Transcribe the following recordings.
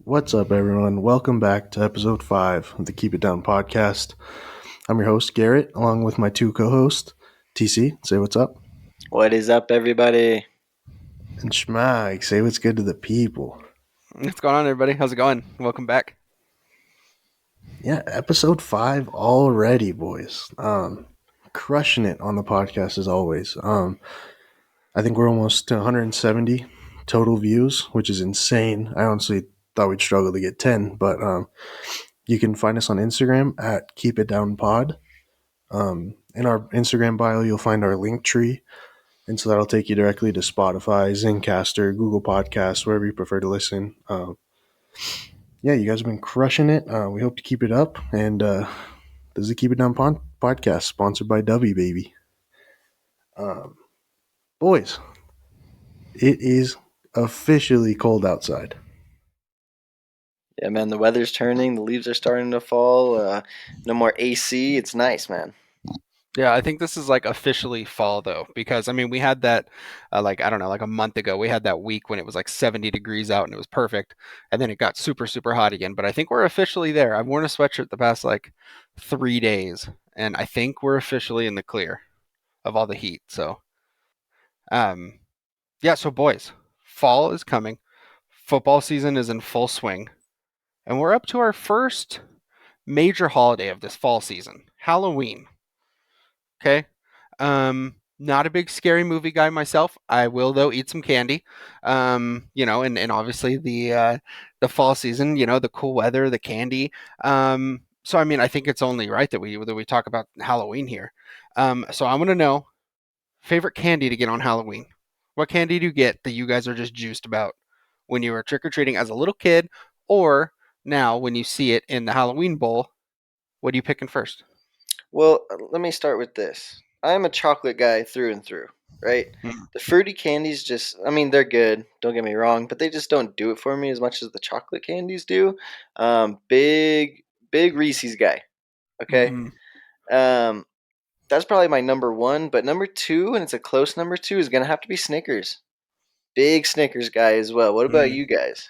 What's up, everyone? Welcome back to episode 5 of the Keep It Down podcast. I'm your host, Garrett, along with my two co hosts, TC, say what's up, What is up, everybody? and Schmag, say what's good to the people. What's going on, everybody? How's it going? Welcome back. Yeah, episode 5 already, boys. Crushing it on the podcast as always. I think we're almost to 170 total views, which is insane. I honestly thought we'd struggle to get 10, but you can find us on Instagram at Keep It Down Pod. In our Instagram bio, you'll find our link tree. And so that'll take you directly to Spotify, Zencaster, Google Podcasts, wherever you prefer to listen. Yeah, you guys have been crushing it. We hope to keep it up. And this is the Keep It Down podcast, sponsored by Dubby, baby. Boys, it is officially cold outside. Yeah, man, the weather's turning. The leaves are starting to fall. No more AC. It's nice, man. Yeah, I think this is like officially fall though, because I mean we had that I don't know, like a month ago we had that week when it was like 70 degrees out and it was perfect, and then it got super super hot again. But I think we're officially there. I've worn a sweatshirt the past like 3 days, and I think we're officially in the clear of all the heat. So, um, yeah. So boys, fall is coming. Football season is in full swing, and we're up to our first major holiday of this fall season, Halloween. Okay. Not a big scary movie guy myself. I will though eat some candy. And obviously the fall season, the cool weather, the candy. So I mean, I think it's only right that we talk about Halloween here. So I want to know favorite candy to get on Halloween. What candy do you get that you guys are just juiced about when you were trick or treating as a little kid, or now when you see it in the Halloween bowl? What are you picking first? Well, let me start with this. I'm a chocolate guy through and through, right? Mm. The fruity candies they're good, don't get me wrong, but they just don't do it for me as much as the chocolate candies do. Big Reese's guy, okay? Mm-hmm. Um, that's probably my number one, but number two, and it's a close number two, is going to have to be Snickers. Big Snickers guy as well. What about Mm. you guys?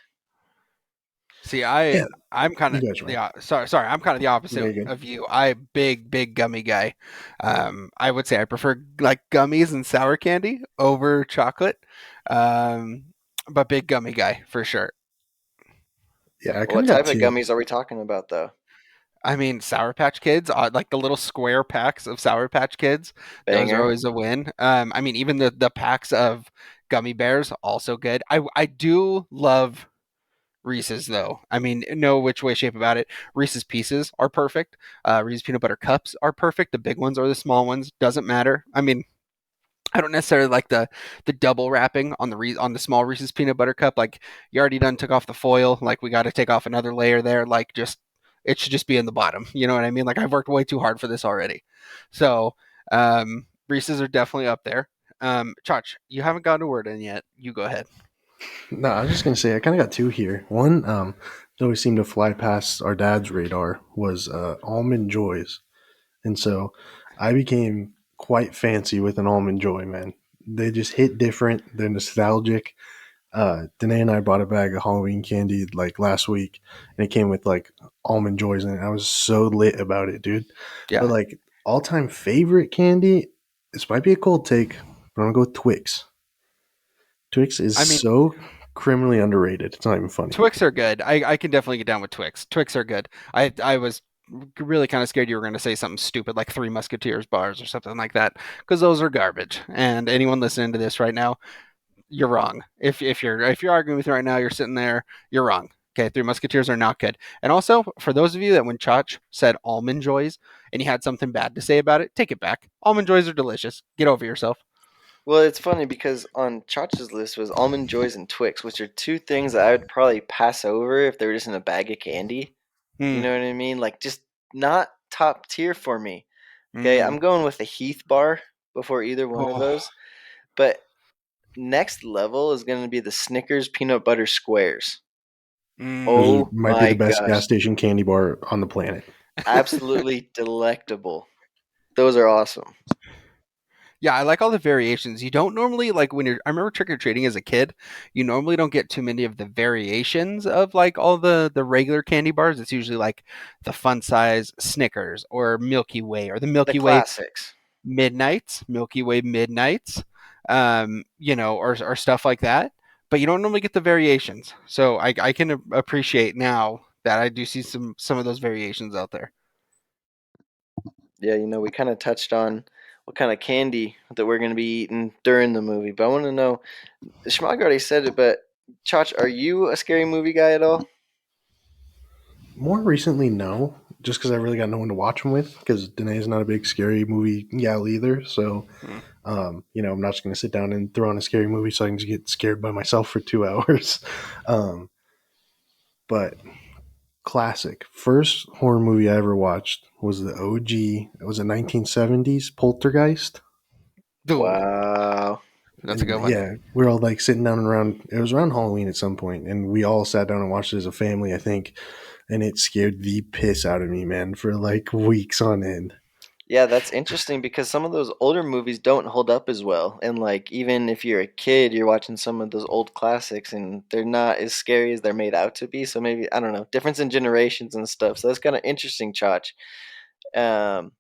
See, Yeah, I'm kind you of guys, the man. sorry, I'm kind of the Yeah, opposite you're good. of you. I big gummy guy. I would say I prefer like gummies and sour candy over chocolate. Um, but big gummy guy for sure. Yeah, I kind What of got type of two. gummies are we talking about, though? I mean, Sour Patch Kids, like the little square packs of Sour Patch Kids, those are Banger. always a win. I mean, even the packs of gummy bears also good. I do love Reese's though. I mean, no which way, shape about it. Reese's Pieces are perfect. Reese's peanut butter cups are perfect. The big ones or the small ones doesn't matter. I mean, I don't necessarily like the double wrapping on on the small Reese's peanut butter cup. Like you already done took off the foil. Like we got to take off another layer there. Like just it should just be in the bottom. You know what I mean? Like I've worked way too hard for this already. So Reese's are definitely up there. Chach, you haven't gotten a word in yet. You go ahead. No, I was just gonna say I kind of got two here. One, that always seemed to fly past our dad's radar was almond joys, and so I became quite fancy with an almond joy. Man, they just hit different. They're nostalgic. Danae and I bought a bag of Halloween candy like last week, and it came with like almond joys in it. I was so lit about it, dude. But Yeah. like all time favorite candy, this might be a cold take, but I'm gonna go with Twix. Twix is I mean, so criminally underrated. It's not even funny. Twix are good. I can definitely get down with Twix. Twix are good. I was really kind of scared you were going to say something stupid like Three Musketeers bars or something like that because those are garbage. And anyone listening to this right now, you're wrong. If you're arguing with me right now, you're sitting there, you're wrong. Okay, Three Musketeers are not good. And also, for those of you that when Chach said almond joys and you had something bad to say about it, take it back. Almond joys are delicious. Get over yourself. Well, it's funny because on Chach's list was Almond Joys and Twix, which are two things that I would probably pass over if they were just in a bag of candy. You Hmm. know what I mean? Like, just not top tier for me. Okay, Hmm. I'm going with the Heath bar before either one of Oh. those. But next level is going to be the Snickers peanut butter squares. Those Hmm. Oh might be the my best gas gosh. station candy bar on the planet. Absolutely delectable. Those are awesome. Yeah, I like all the variations. You don't normally like when you're. I remember trick or treating as a kid. You normally don't get too many of the variations of like all the regular candy bars. It's usually like the fun size Snickers or Milky Way or the The Milky Way classics. Midnights, Milky Way Midnights, or stuff like that. But you don't normally get the variations. So I can appreciate now that I do see some of those variations out there. Yeah, we kind of touched on what kind of candy that we're going to be eating during the movie, but I want to know. Schmog already said it, but Chach, are you a scary movie guy at all? More recently, no, just because I really got no one to watch them with. Because Danae's not a big scary movie gal either. So, Hmm. I'm not just going to sit down and throw on a scary movie so I can just get scared by myself for 2 hours. Um, but classic first horror movie I ever watched was the OG. It was a 1970s Poltergeist. Ooh, Wow. that's a And good one. yeah, we're all like sitting down around. It was around Halloween at some point, and we all sat down and watched it as a family, I think. And it scared the piss out of me, man, for like weeks on end. Yeah, that's interesting because some of those older movies don't hold up as well. And like even if you're a kid, you're watching some of those old classics and they're not as scary as they're made out to be. So maybe I don't know, difference in generations and stuff. So that's kind of interesting, Chach. Um,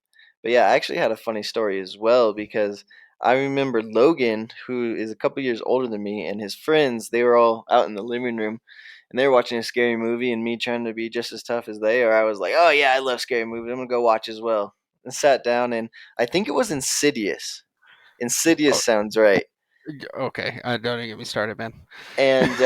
but yeah, I actually had a funny story as well because I remember Logan, who is a couple years older than me, and his friends, they were all out in the living room and they were watching a scary movie, and me trying to be just as tough as they are, I was like, "Oh yeah, I love scary movies. I'm gonna go watch as well." And sat down, and I think it was Insidious. Insidious Oh, sounds right. okay, don't even get me started, man. And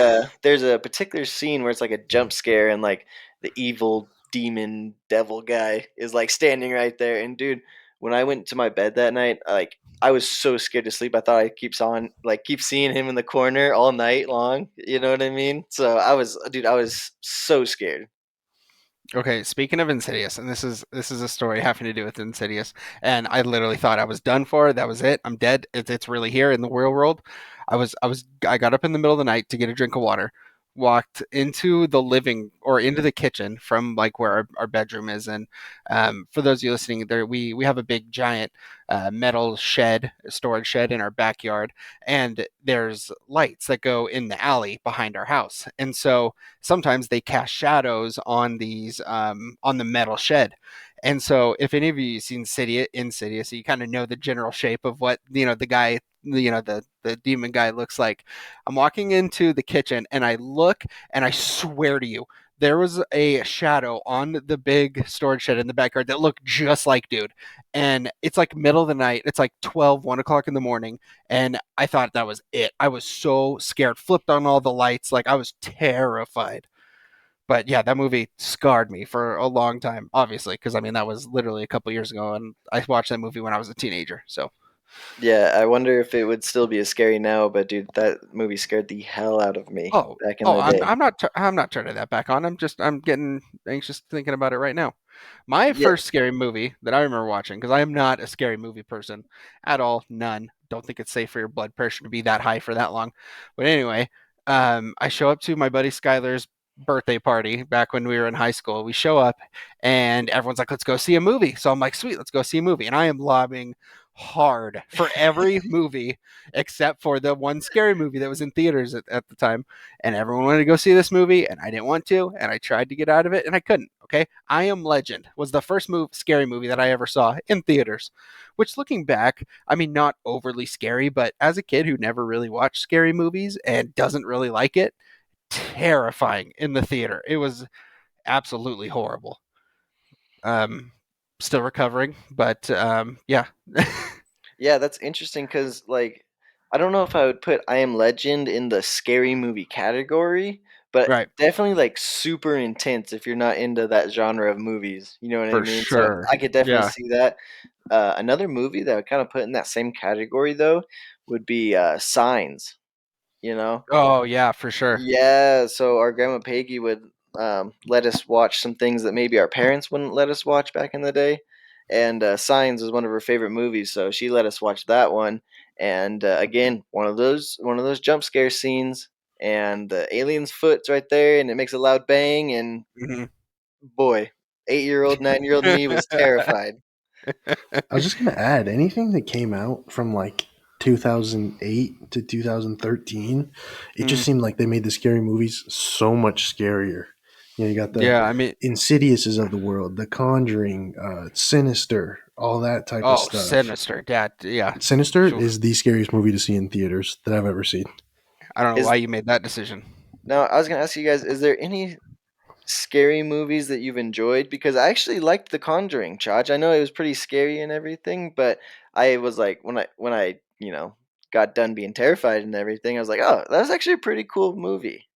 there's a particular scene where it's like a jump scare, and like the evil demon devil guy is like standing right there. And dude, when I went to my bed that night, like I was so scared to sleep. I thought I keep seeing him in the corner all night long. You know what I mean? So I was so scared. Okay, speaking of Insidious, and this is a story having to do with Insidious, and I literally thought I was done for. That was it. I'm dead. It's really here in the real world. I got up in the middle of the night to get a drink of water, walked into the living or into the kitchen from like where our bedroom is, and for those of you listening, there we have a big giant metal shed, storage shed in our backyard, and there's lights that go in the alley behind our house, and so sometimes they cast shadows on these on the metal shed. And so, if any of you have seen Insidious, you kind of know the general shape of what the guy, the demon guy looks like. I'm walking into the kitchen and I look, and I swear to you, there was a shadow on the big storage shed in the backyard that looked just like dude. And it's like middle of the night. It's like 12, 1 o'clock in the morning. And I thought that was it. I was so scared, flipped on all the lights. Like I was terrified. But yeah, that movie scarred me for a long time, obviously, because I mean, that was literally a couple years ago. And I watched that movie when I was a teenager. So, Yeah, I wonder if it would still be as scary now, but dude, that movie scared the hell out of me oh, back in oh, the day. I'm not turning that back on. I'm getting anxious thinking about it right now. My Yeah, first scary movie that I remember watching, because I am not a scary movie person at all, none. Don't think it's safe for your blood pressure to be that high for that long. But anyway, I show up to my buddy Skylar's birthday party back when we were in high school. We show up and everyone's like, let's go see a movie. So I'm like, sweet, let's go see a movie. And I am lobbying hard for every movie except for the one scary movie that was in theaters at the time. And everyone wanted to go see this movie, and I didn't want to, and I tried to get out of it, and I couldn't. Okay, I Am Legend was the first scary movie that I ever saw in theaters. Which, looking back, I mean, not overly scary, but as a kid who never really watched scary movies and doesn't really like it, terrifying in the theater. It was absolutely horrible. Um, Still recovering, but yeah, yeah, that's interesting because like I don't know if I would put I Am Legend in the scary movie category, but right, definitely like super intense if you're not into that genre of movies. You know what I for mean? So sure. I could definitely Yeah. see that. Another movie that I would kind of put in that same category though would be Signs. You know, Oh yeah, for sure. yeah, so our grandma Peggy would let us watch some things that maybe our parents wouldn't let us watch back in the day. And Signs is one of her favorite movies, so she let us watch that one. And again, one of those jump scare scenes, and the alien's foot's right there, and it makes a loud bang. And Mhm. boy, 8-year-old, 9-year-old me was terrified. I was just gonna add anything that came out from like 2008 to 2013. It Mm, just seemed like they made the scary movies so much scarier. You know, you got the yeah, I mean, Insidiouses of the world, The Conjuring, Sinister, all that type of oh, stuff. Sinister, Dad. Yeah. Sinister Oof. is the scariest movie to see in theaters that I've ever seen. I don't know Is why you made that decision. Now I was gonna ask you guys, is there any scary movies that you've enjoyed? Because I actually liked The Conjuring, Chaj. I know it was pretty scary and everything, but I was like, when I got done being terrified and everything, I was like, oh, that was actually a pretty cool movie.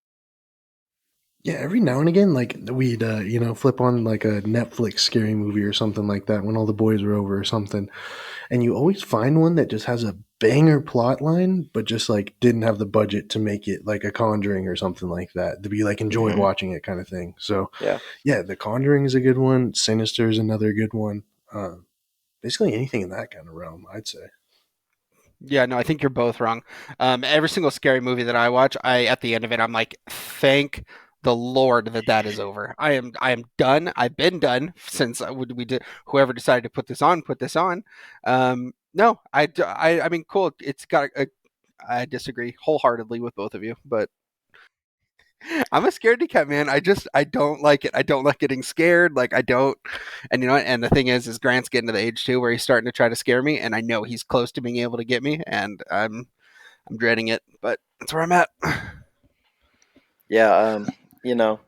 Yeah, every now and again, like we'd flip on like a Netflix scary movie or something like that when all the boys were over or something, and you always find one that just has a banger plot line, but just like didn't have the budget to make it like a Conjuring or something like that to be like enjoyed Hmm. watching it kind of thing. So Yeah. yeah, The Conjuring is a good one. Sinister is another good one. Basically anything in that kind of realm, I'd say. Yeah, no, I think you're both wrong. Every single scary movie that I watch, at the end of it, I'm like, thank the Lord that that is over. I am done. I've been done since we did. Whoever decided to put this on, put this on. No, I mean, cool. I disagree wholeheartedly with both of you, but I'm a scaredy cat, man. I don't like it. I don't like getting scared. Like I don't, and you know, and the thing is Grant's getting to the age too where he's starting to try to scare me, and I know he's close to being able to get me, and I'm dreading it. But that's where I'm at. Yeah, you know,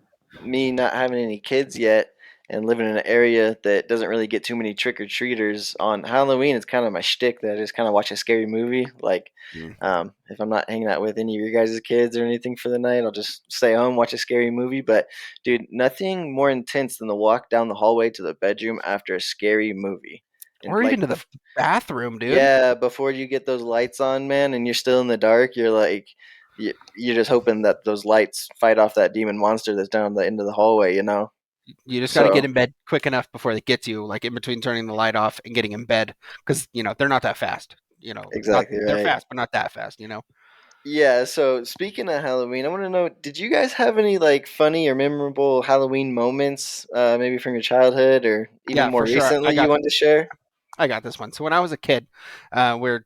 me not having any kids yet and living in an area that doesn't really get too many trick or treaters on Halloween, it's kind of my shtick that I just kind of watch a scary movie. Like, Mm. if I'm not hanging out with any of your guys' kids or anything for the night, I'll just stay home, watch a scary movie. But, dude, nothing more intense than the walk down the hallway to the bedroom after a scary movie. And Or even like to the bathroom, dude. yeah, before you get those lights on, man, and you're still in the dark, you're like, you're just hoping that those lights fight off that demon monster that's down the end of the hallway, you know? You just got to get So, in bed quick enough before it gets you, like in between turning the light off and getting in bed, because they're not that fast. Not exactly they're right. fast, but not that fast. Yeah, so speaking of Halloween, I want to know, did you guys have any like funny or memorable Halloween moments, maybe from your childhood or even Yeah, more for sure. recently you want to share? I got this one. So when I was a kid, we're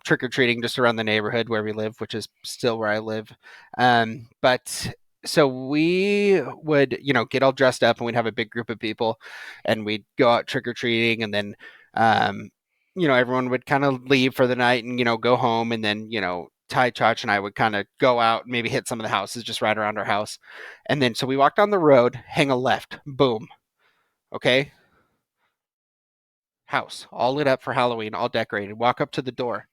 trick or treating just around the neighborhood where we live, which is still where I live. But so we would, get all dressed up and we'd have a big group of people and we'd go out trick or treating and then, um, everyone would kind of leave for the night and, go home. And then, Ty, Chach, and I would kind of go out and maybe hit some of the houses just right around our house. And then so we walk down the road, hang a left, boom. Okay, house, all lit up for Halloween, all decorated. Walk up to the door,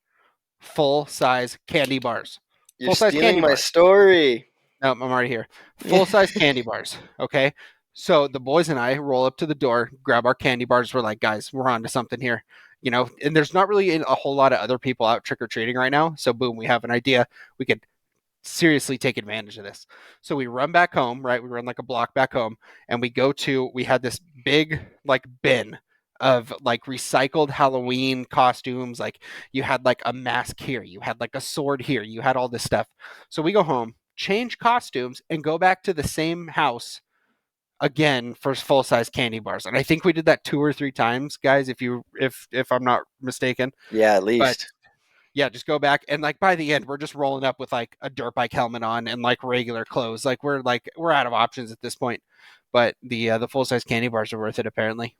full size candy bars. You're Full size stealing candy my bars. story. No, I'm already here. Full size candy bars. Okay. So the boys and I roll up to the door, grab our candy bars. We're like, guys, we're on to something here. And there's not really a whole lot of other people out trick or treating right now. So, boom, we have an idea. We could seriously take advantage of this. So we run back home, right? We run like a block back home and we had this big like bin of like recycled Halloween costumes. Like you had like a mask here, you had like a sword here, you had all this stuff. So we go home, change costumes, and go back to the same house again for full size candy bars. And I think we did that 2 or 3 times, guys, if I'm not mistaken. Yeah, at But least. yeah, just go back and like by the end, we're just rolling up with like a dirt bike helmet on and like regular clothes. We're out of options at this point. But the full size candy bars are worth it apparently.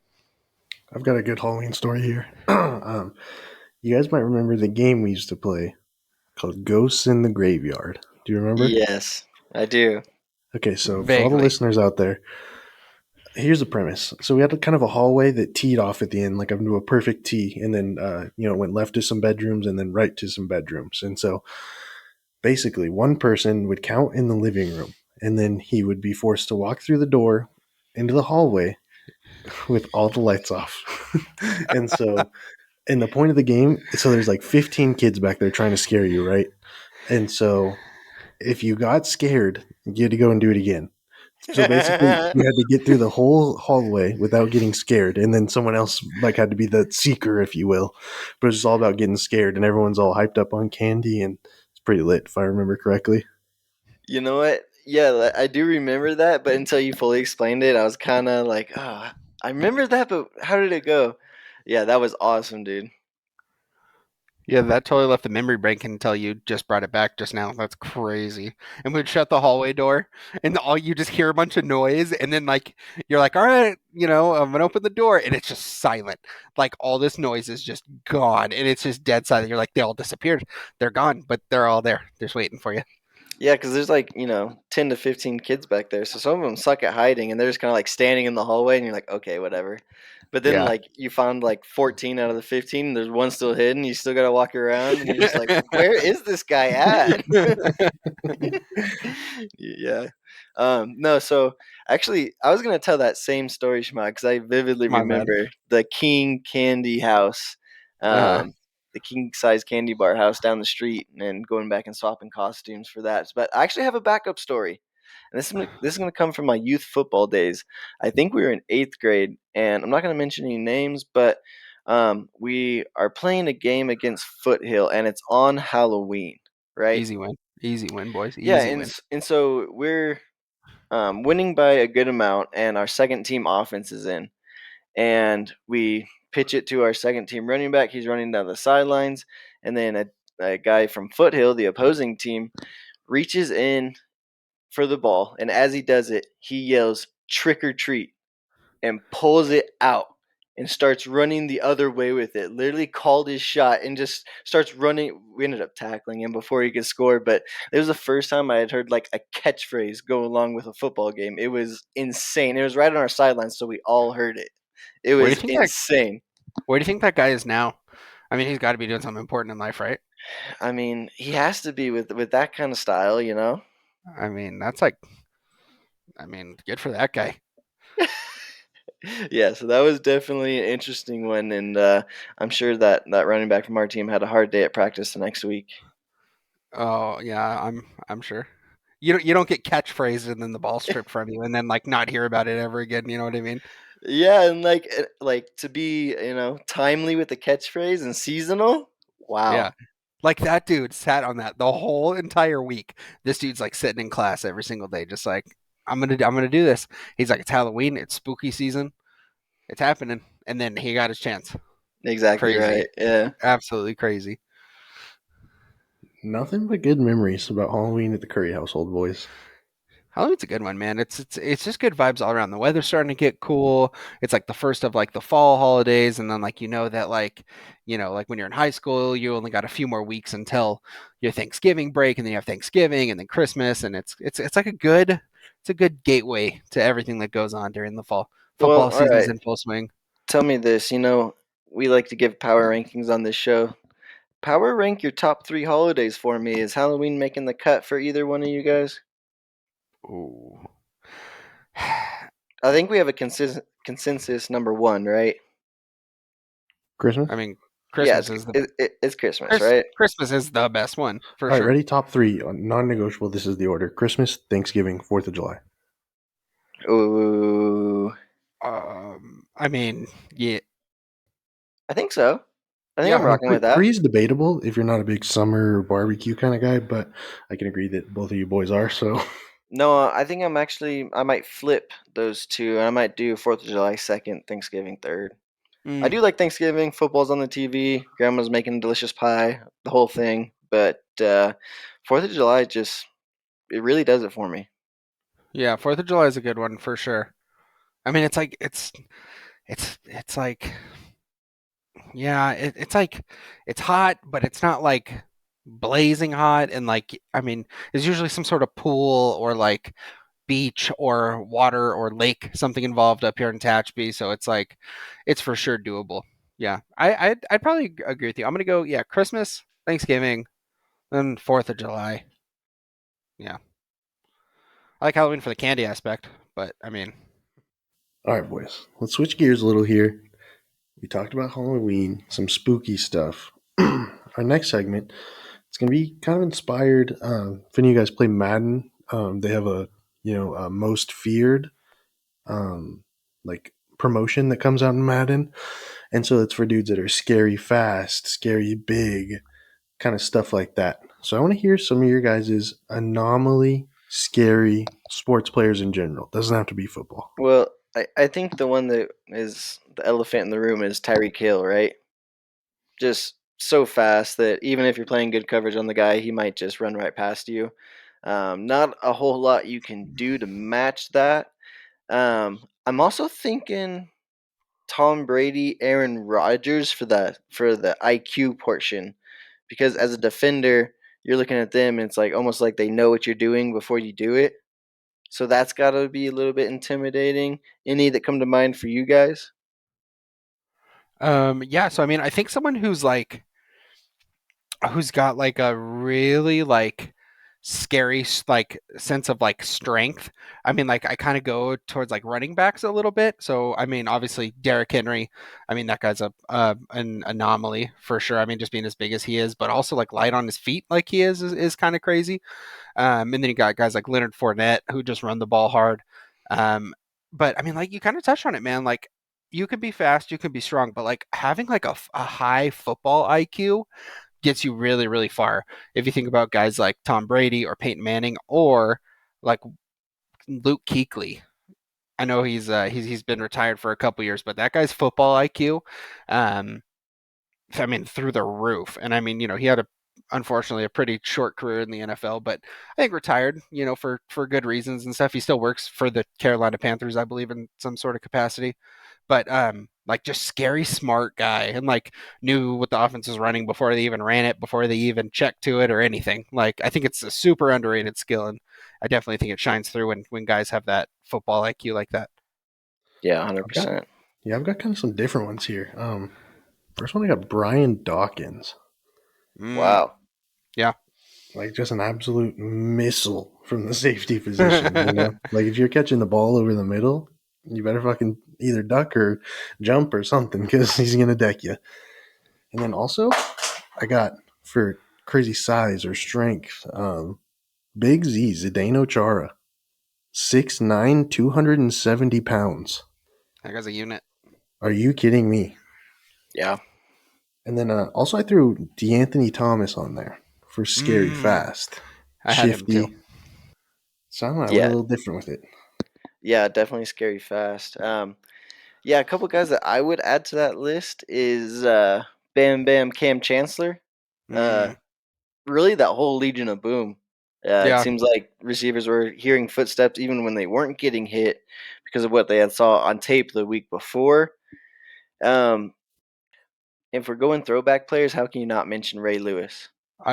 I've got a good Halloween story here. You guys might remember the game we used to play called Ghosts in the Graveyard. Do you remember? Yes, I do. Okay, so for all the Vaguely. listeners out there, here's the premise. So we had a kind of a hallway that teed off at the end, like up into a perfect T, and then went left to some bedrooms and then right to some bedrooms. And so basically, one person would count in the living room, and then he would be forced to walk through the door into the hallway with all the lights off. And so, and the point of the game, so there's like 15 kids back there trying to scare you, right? And so, if you got scared, you had to go and do it again. So basically, you had to get through the whole hallway without getting scared, and then someone else like had to be the seeker, if you will. But it's just all about getting scared, and everyone's all hyped up on candy, and it's pretty lit, if I remember correctly. You know what? Yeah, I do remember that, but until you fully explained it, I was kind of like, oh, I remember that, but how did it go? Yeah, that was awesome, dude. Yeah, that totally left the memory bank until you just brought it back just now. That's crazy. And we'd shut the hallway door, and all you just hear a bunch of noise, and then like you're like, all right, I'm gonna open the door, and it's just silent. Like all this noise is just gone, and it's just dead silent. You're like, they all disappeared. They're gone, but they're all there, just waiting for you. Yeah, because there's like 10 to 15 kids back there, so some of them suck at hiding, and they're just kind of like standing in the hallway, and you're like, okay, whatever. But then Yeah. like you found like 14 out of the 15, and there's one still hidden. You still gotta walk around, and you're just like, where is this guy at? Yeah. No, so actually, I was gonna tell that same story, Shema, because I vividly My bad. remember the King Candy House, Uh, um, the king size candy bar house down the street, and going back and swapping costumes for that. But I actually have a backup story, and this is gonna come from my youth football days. I think we were in 8th grade, and I'm not gonna mention any names, but we are playing a game against Foothill, and it's on Halloween, right? easy win, boys, Yeah, easy and win. so we're winning by a good amount, and our second team offense is in, and we pitch it to our second team running back. He's running down the sidelines, and then a guy from Foothill, the opposing team, reaches in for the ball, and as he does it, he yells "trick or treat" and pulls it out and starts running the other way with it. Literally called his shot and just starts running. We ended up tackling him before he could score, but it was the first time I had heard like a catchphrase go along with a football game. It was insane. It was right on our sidelines, so we all heard it. It Where do you was think that? insane. Where do you think that guy is now? I mean, he's got to be doing something important in life, right? I mean, he has to be with that kind of style, you know. I mean, that's like, I mean, good for that guy. Yeah, so that was definitely an interesting one, and I'm sure that running back from our team had a hard day at practice the next week. Oh yeah, I'm sure. You don't get catchphrases and then the ball stripped from you and then like not hear about it ever again. You know what I mean? Yeah, and like to be, timely with the catchphrase and seasonal. Wow. Yeah. Like that dude sat on that the whole entire week. This dude's like sitting in class every single day, just like I'm gonna do this. He's like, it's Halloween, it's spooky season, it's happening, and then he got his chance. Exactly Crazy, right. Yeah. absolutely crazy. Nothing but good memories about Halloween at the Curry household, boys. Halloween's a good one, man. It's just good vibes all around. The weather's starting to get cool. It's like the first of like the fall holidays, and then like that like like when you're in high school, you only got a few more weeks until your Thanksgiving break, and then you have Thanksgiving and then Christmas, and it's like a good gateway to everything that goes on during the fall. Well, Football all season's right. in full swing. Tell me this. We like to give power rankings on this show. Power rank your top 3 holidays for me. Is Halloween making the cut for either one of you guys? Ooh. I think we have a consensus number one, right? Christmas? I mean, Yeah, Christmas is the it's Christmas, right? Christmas is the best one for All right, sure. ready? Top three. Non negotiable. This is the order: Christmas, Thanksgiving, 4th of July. Ooh, I mean, yeah, I think so. I think yeah. I'm rocking with that. Three is debatable if you're not a big summer barbecue kind of guy, but I can agree that both of you boys are. So, No, I think I might flip those two, and I might do 4th of July second, Thanksgiving third. I Mm, do like Thanksgiving. Football's on the TV. Grandma's making delicious pie, the whole thing. But 4th of July it really does it for me. yeah, Fourth of July is a good one for sure. I mean, it's like it's like yeah, it's like it's hot, but it's not like blazing hot. And like I mean, there's usually some sort of pool or like beach or water or lake something involved up here in Tehachapi, so it's like it's for sure doable. Yeah, I'd probably agree with you. I'm gonna go Christmas, Thanksgiving, then Fourth of July. Yeah, I like Halloween for the candy aspect, but I mean, all right, boys, let's switch gears a little here. We talked about Halloween, some spooky stuff. Our next segment, it's going to be kind of inspired. If any of you guys play Madden, they have a most feared um, like promotion that comes out in Madden, and so it's for dudes that are scary fast, scary big, kind of stuff like that. So I want to hear some of your guys' anomaly scary sports players in general. Doesn't have to be football. Well, I think the one that is the elephant in the room is Tyreek Hill, right? Just so fast that even if you're playing good coverage on the guy, he might just run right past you. Not a whole lot you can do to match that. I'm also thinking Tom Brady, Aaron Rodgers for the IQ portion, because as a defender, you're looking at them and it's like almost like they know what you're doing before you do it. So that's got to be a little bit intimidating. Any that come to mind for you guys? Yeah, so I mean, I think someone who's got like a really like scary like sense of like strength. I mean, like I kind of go towards like running backs a little bit. So I mean, obviously Derrick Henry. I mean, that guy's a an anomaly for sure. I mean, just being as big as he is, but also like light on his feet like he is kind of crazy. And then you got guys like Leonard Fournette who just run the ball hard. Um, but I mean, like you kind of touched on it, man. Like you can be fast, you can be strong, but like having like a high football IQ gets you really, really far. If you think about guys like Tom Brady or Peyton Manning or like Luke Kuechly. I know he's been retired for a couple years, but that guy's football IQ, um, I mean, through the roof. And I mean, he had unfortunately a pretty short career in the NFL, but I think retired, for good reasons and stuff. He still works for the Carolina Panthers, I believe, in some sort of capacity. But like just scary smart guy and like knew what the offense was running before they even ran it, before they even checked to it or anything. Like I think it's a super underrated skill, and I definitely think it shines through when guys have that football IQ like that. Yeah, I've got 100%. yeah, I've got kind of some different ones here. First one I got Brian Dawkins, Mm, Wow. yeah. like just an absolute missile from the safety position. Like if you're catching the ball over the middle, you better fucking either duck or jump or something because he's gonna deck you. And then also I got for crazy size or strength, Big Z Zdeno Chara, 6'9", 270 pounds. That guy's a unit. Are you kidding me? Yeah. And then also I threw DeAnthony Thomas on there for scary Mm, fast, I had him too. shifty. So I don't know, I went a Yeah. little different with it. Yeah, definitely scary fast. Yeah, a couple guys that I would add to that list is Bam Bam Cam Chancellor. Uh, Mm, really, that whole Legion of Boom. It yeah. seems like receivers were hearing footsteps even when they weren't getting hit because of what they had saw on tape the week before. Um, if we're going throwback players, how can you not mention Ray Lewis?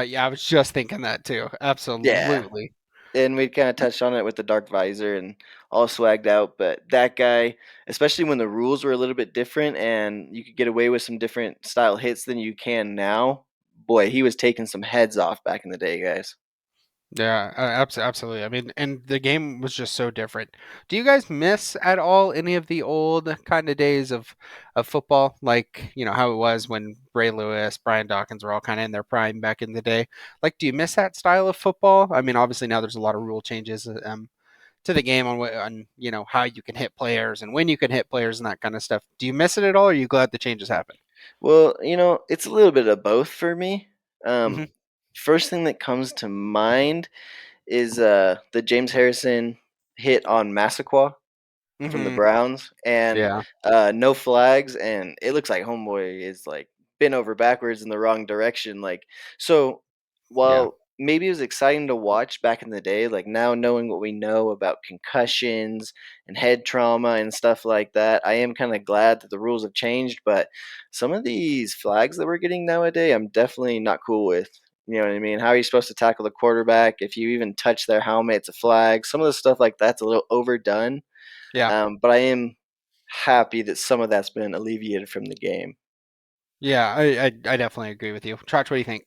Yeah, I was just thinking that too. Yeah, Absolutely. and we kind of touched on it with the dark visor and all swagged out, but that guy, especially when the rules were a little bit different and you could get away with some different style hits than you can now, boy, he was taking some heads off back in the day, guys. Yeah, absolutely. I mean, and the game was just so different. Do you guys miss at all any of the old kind of days of football, like how it was when Ray Lewis, Brian Dawkins were all kind of in their prime back in the day? Like, do you miss that style of football? I mean, obviously now there's a lot of rule changes to the game on how you can hit players and when you can hit players and that kind of stuff. Do you miss it at all? Or are you glad the changes happened? Well, it's a little bit of both for me. Um, Hmm. First thing that comes to mind is the James Harrison hit on Massaquoi from the Hmm. Browns, and Yeah. no flags, and it looks like homeboy is like bent over backwards in the wrong direction. Like, so Yeah. while maybe it was exciting to watch back in the day, like now knowing what we know about concussions and head trauma and stuff like that, I am kind of glad that the rules have changed. But some of these flags that we're getting nowadays, I'm definitely not cool with. You know what I mean? How are you supposed to tackle the quarterback if you even touch their helmet? It's a flag. Some of the stuff like that's a little overdone, Yeah. but I am happy that some of that's been alleviated from the game. Yeah. I definitely agree with you. Trotch, what do you think?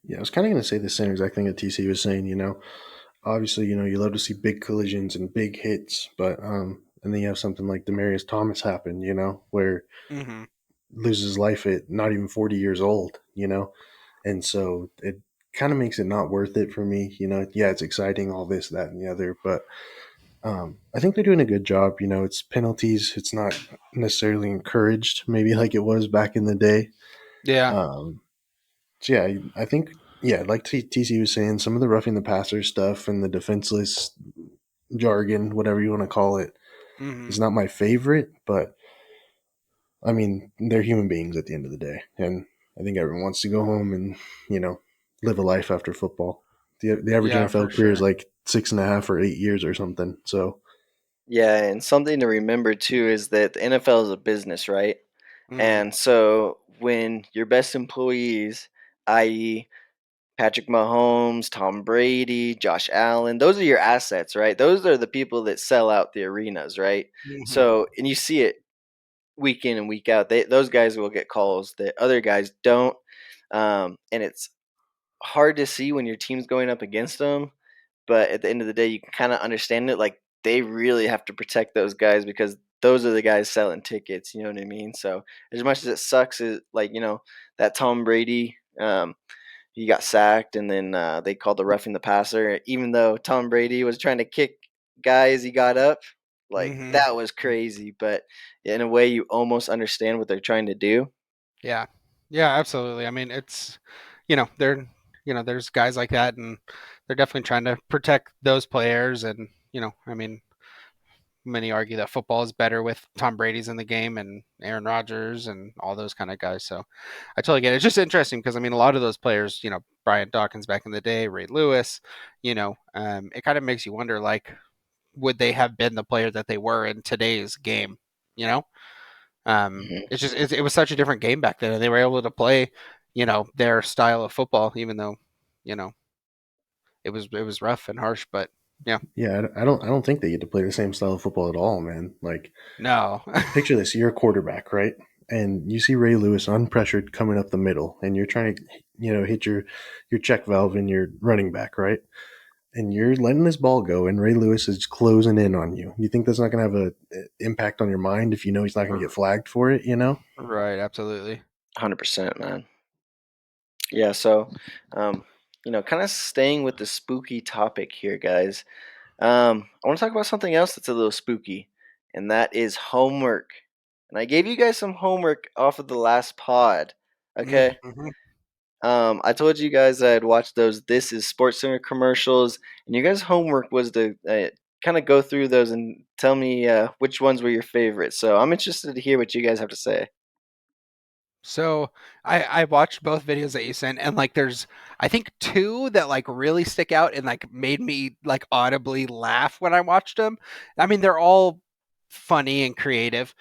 Yeah, I was kind of going to say the same exact thing that TC was saying. Obviously, you love to see big collisions and big hits, but and then you have something like Demarius Thomas happen, where Hmm. loses life at not even 40 years old, and so it kind of makes it not worth it for me. Yeah, it's exciting, all this, that, and the other, but I think they're doing a good job. It's penalties. It's not necessarily encouraged, maybe like it was back in the day. Yeah. Um, so yeah, I think like TC was saying, some of the roughing the passer stuff and the defenseless jargon, whatever you want to call it. Hmm. It's not my favorite, but I mean, they're human beings at the end of the day, and I think everyone wants to go home and you know live a life after football. The average Yeah, for NFL career is sure. like 6.5 or 8 years or something. So Yeah, and something to remember too is that the NFL is a business, right? Hmm. And so when your best employees, i.e., Patrick Mahomes, Tom Brady, Josh Allen, those are your assets, right? Those are the people that sell out the arenas, right? Hmm. So, and you see it week in and week out. Those guys will get calls that other guys don't, and it's hard to see when your team's going up against them. But at the end of the day, you can kind of understand it. Like they really have to protect those guys because those are the guys selling tickets. You know what I mean? So as much as it sucks, is like that Tom Brady. He got sacked, and then they called the roughing the passer. Even though Tom Brady was trying to kick guys, he got up. Like Hmm. that was crazy, but in a way, you almost understand what they're trying to do. Yeah. Yeah, absolutely. I mean, it's, they're, there's guys like that, and they're definitely trying to protect those players. And, I mean, many argue that football is better with Tom Brady's in the game and Aaron Rodgers and all those kind of guys. So I totally get it. It's just interesting because, I mean, a lot of those players, Brian Dawkins back in the day, Ray Lewis, it kind of makes you wonder, like, would they have been the player that they were in today's game? You know? Hmm. It was such a different game back then, and they were able to play, their style of football, even though, you know, it was rough and harsh. But yeah, yeah, I don't think they get to play the same style of football at all, man. Like no, picture this: you're a quarterback, right? And you see Ray Lewis unpressured coming up the middle, and you're trying to hit your check valve in your running back, right? And you're letting this ball go, and Ray Lewis is closing in on you. You think that's not going to have a impact on your mind if you know he's not going to get flagged for it? right, absolutely. 100%, man. Yeah, so kind of staying with the spooky topic here, guys. I want to talk about something else that's a little spooky, and that is homework. And I gave you guys some homework off of the last pod. Okay. Mm-hmm. I told you guys I'd watch those This Is SportsCenter commercials, and your guys' homework was to kind of go through those and tell me which ones were your favorites. So I'm interested to hear what you guys have to say. So I watched both videos that you sent, and like there's I think two that like really stick out and like made me like audibly laugh when I watched them. I mean, they're all funny and creative.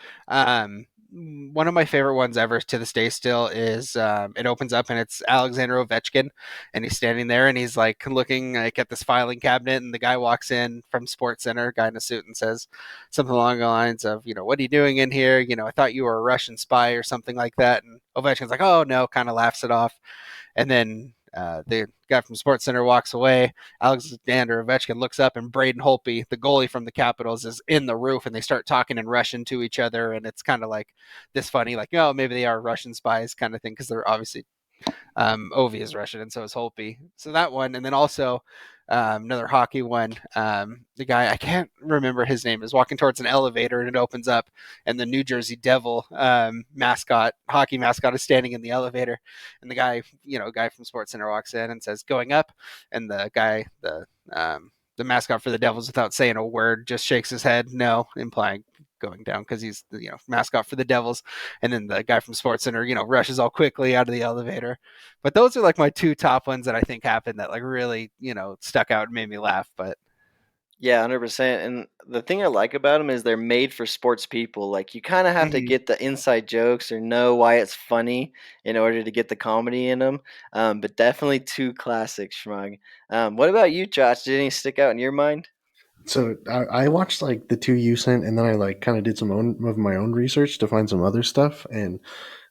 One of my favorite ones ever to this day still is it opens up and it's Alexander Ovechkin, and he's standing there and he's like looking like at this filing cabinet, and the guy walks in from SportsCenter, guy in a suit, and says something along the lines of, what are you doing in here? I thought you were a Russian spy or something like that. And Ovechkin's like, oh no, kind of laughs it off. And then the guy from SportsCenter walks away. Alexander Ovechkin looks up, and Braden Holtby, the goalie from the Capitals, is in the roof, and they start talking in Russian to each other. And it's kind of like this funny, like, oh, maybe they are Russian spies kind of thing, because they're obviously Ovi is Russian, and so is Holtby. So that one, and then also another hockey one. The guy, I can't remember his name, is walking towards an elevator, and it opens up, and the New Jersey Devil hockey mascot, is standing in the elevator, and the guy, guy from SportsCenter walks in and says, "Going up," and the mascot for the Devils, without saying a word, just shakes his head no, implying going down, because he's the mascot for the Devils. And then the guy from SportsCenter, rushes all quickly out of the elevator. But those are like my two top ones that I think happened that like really, stuck out and made me laugh. But Yeah, 100%. And the thing I like about them is they're made for sports people. Like you kind of have to mhm. get the inside jokes or know why it's funny in order to get the comedy in them. But definitely two classics, Schmug. What about you, Josh? Did any stick out in your mind? So I watched like the two you sent, and then I like kind of did some of my own research to find some other stuff. And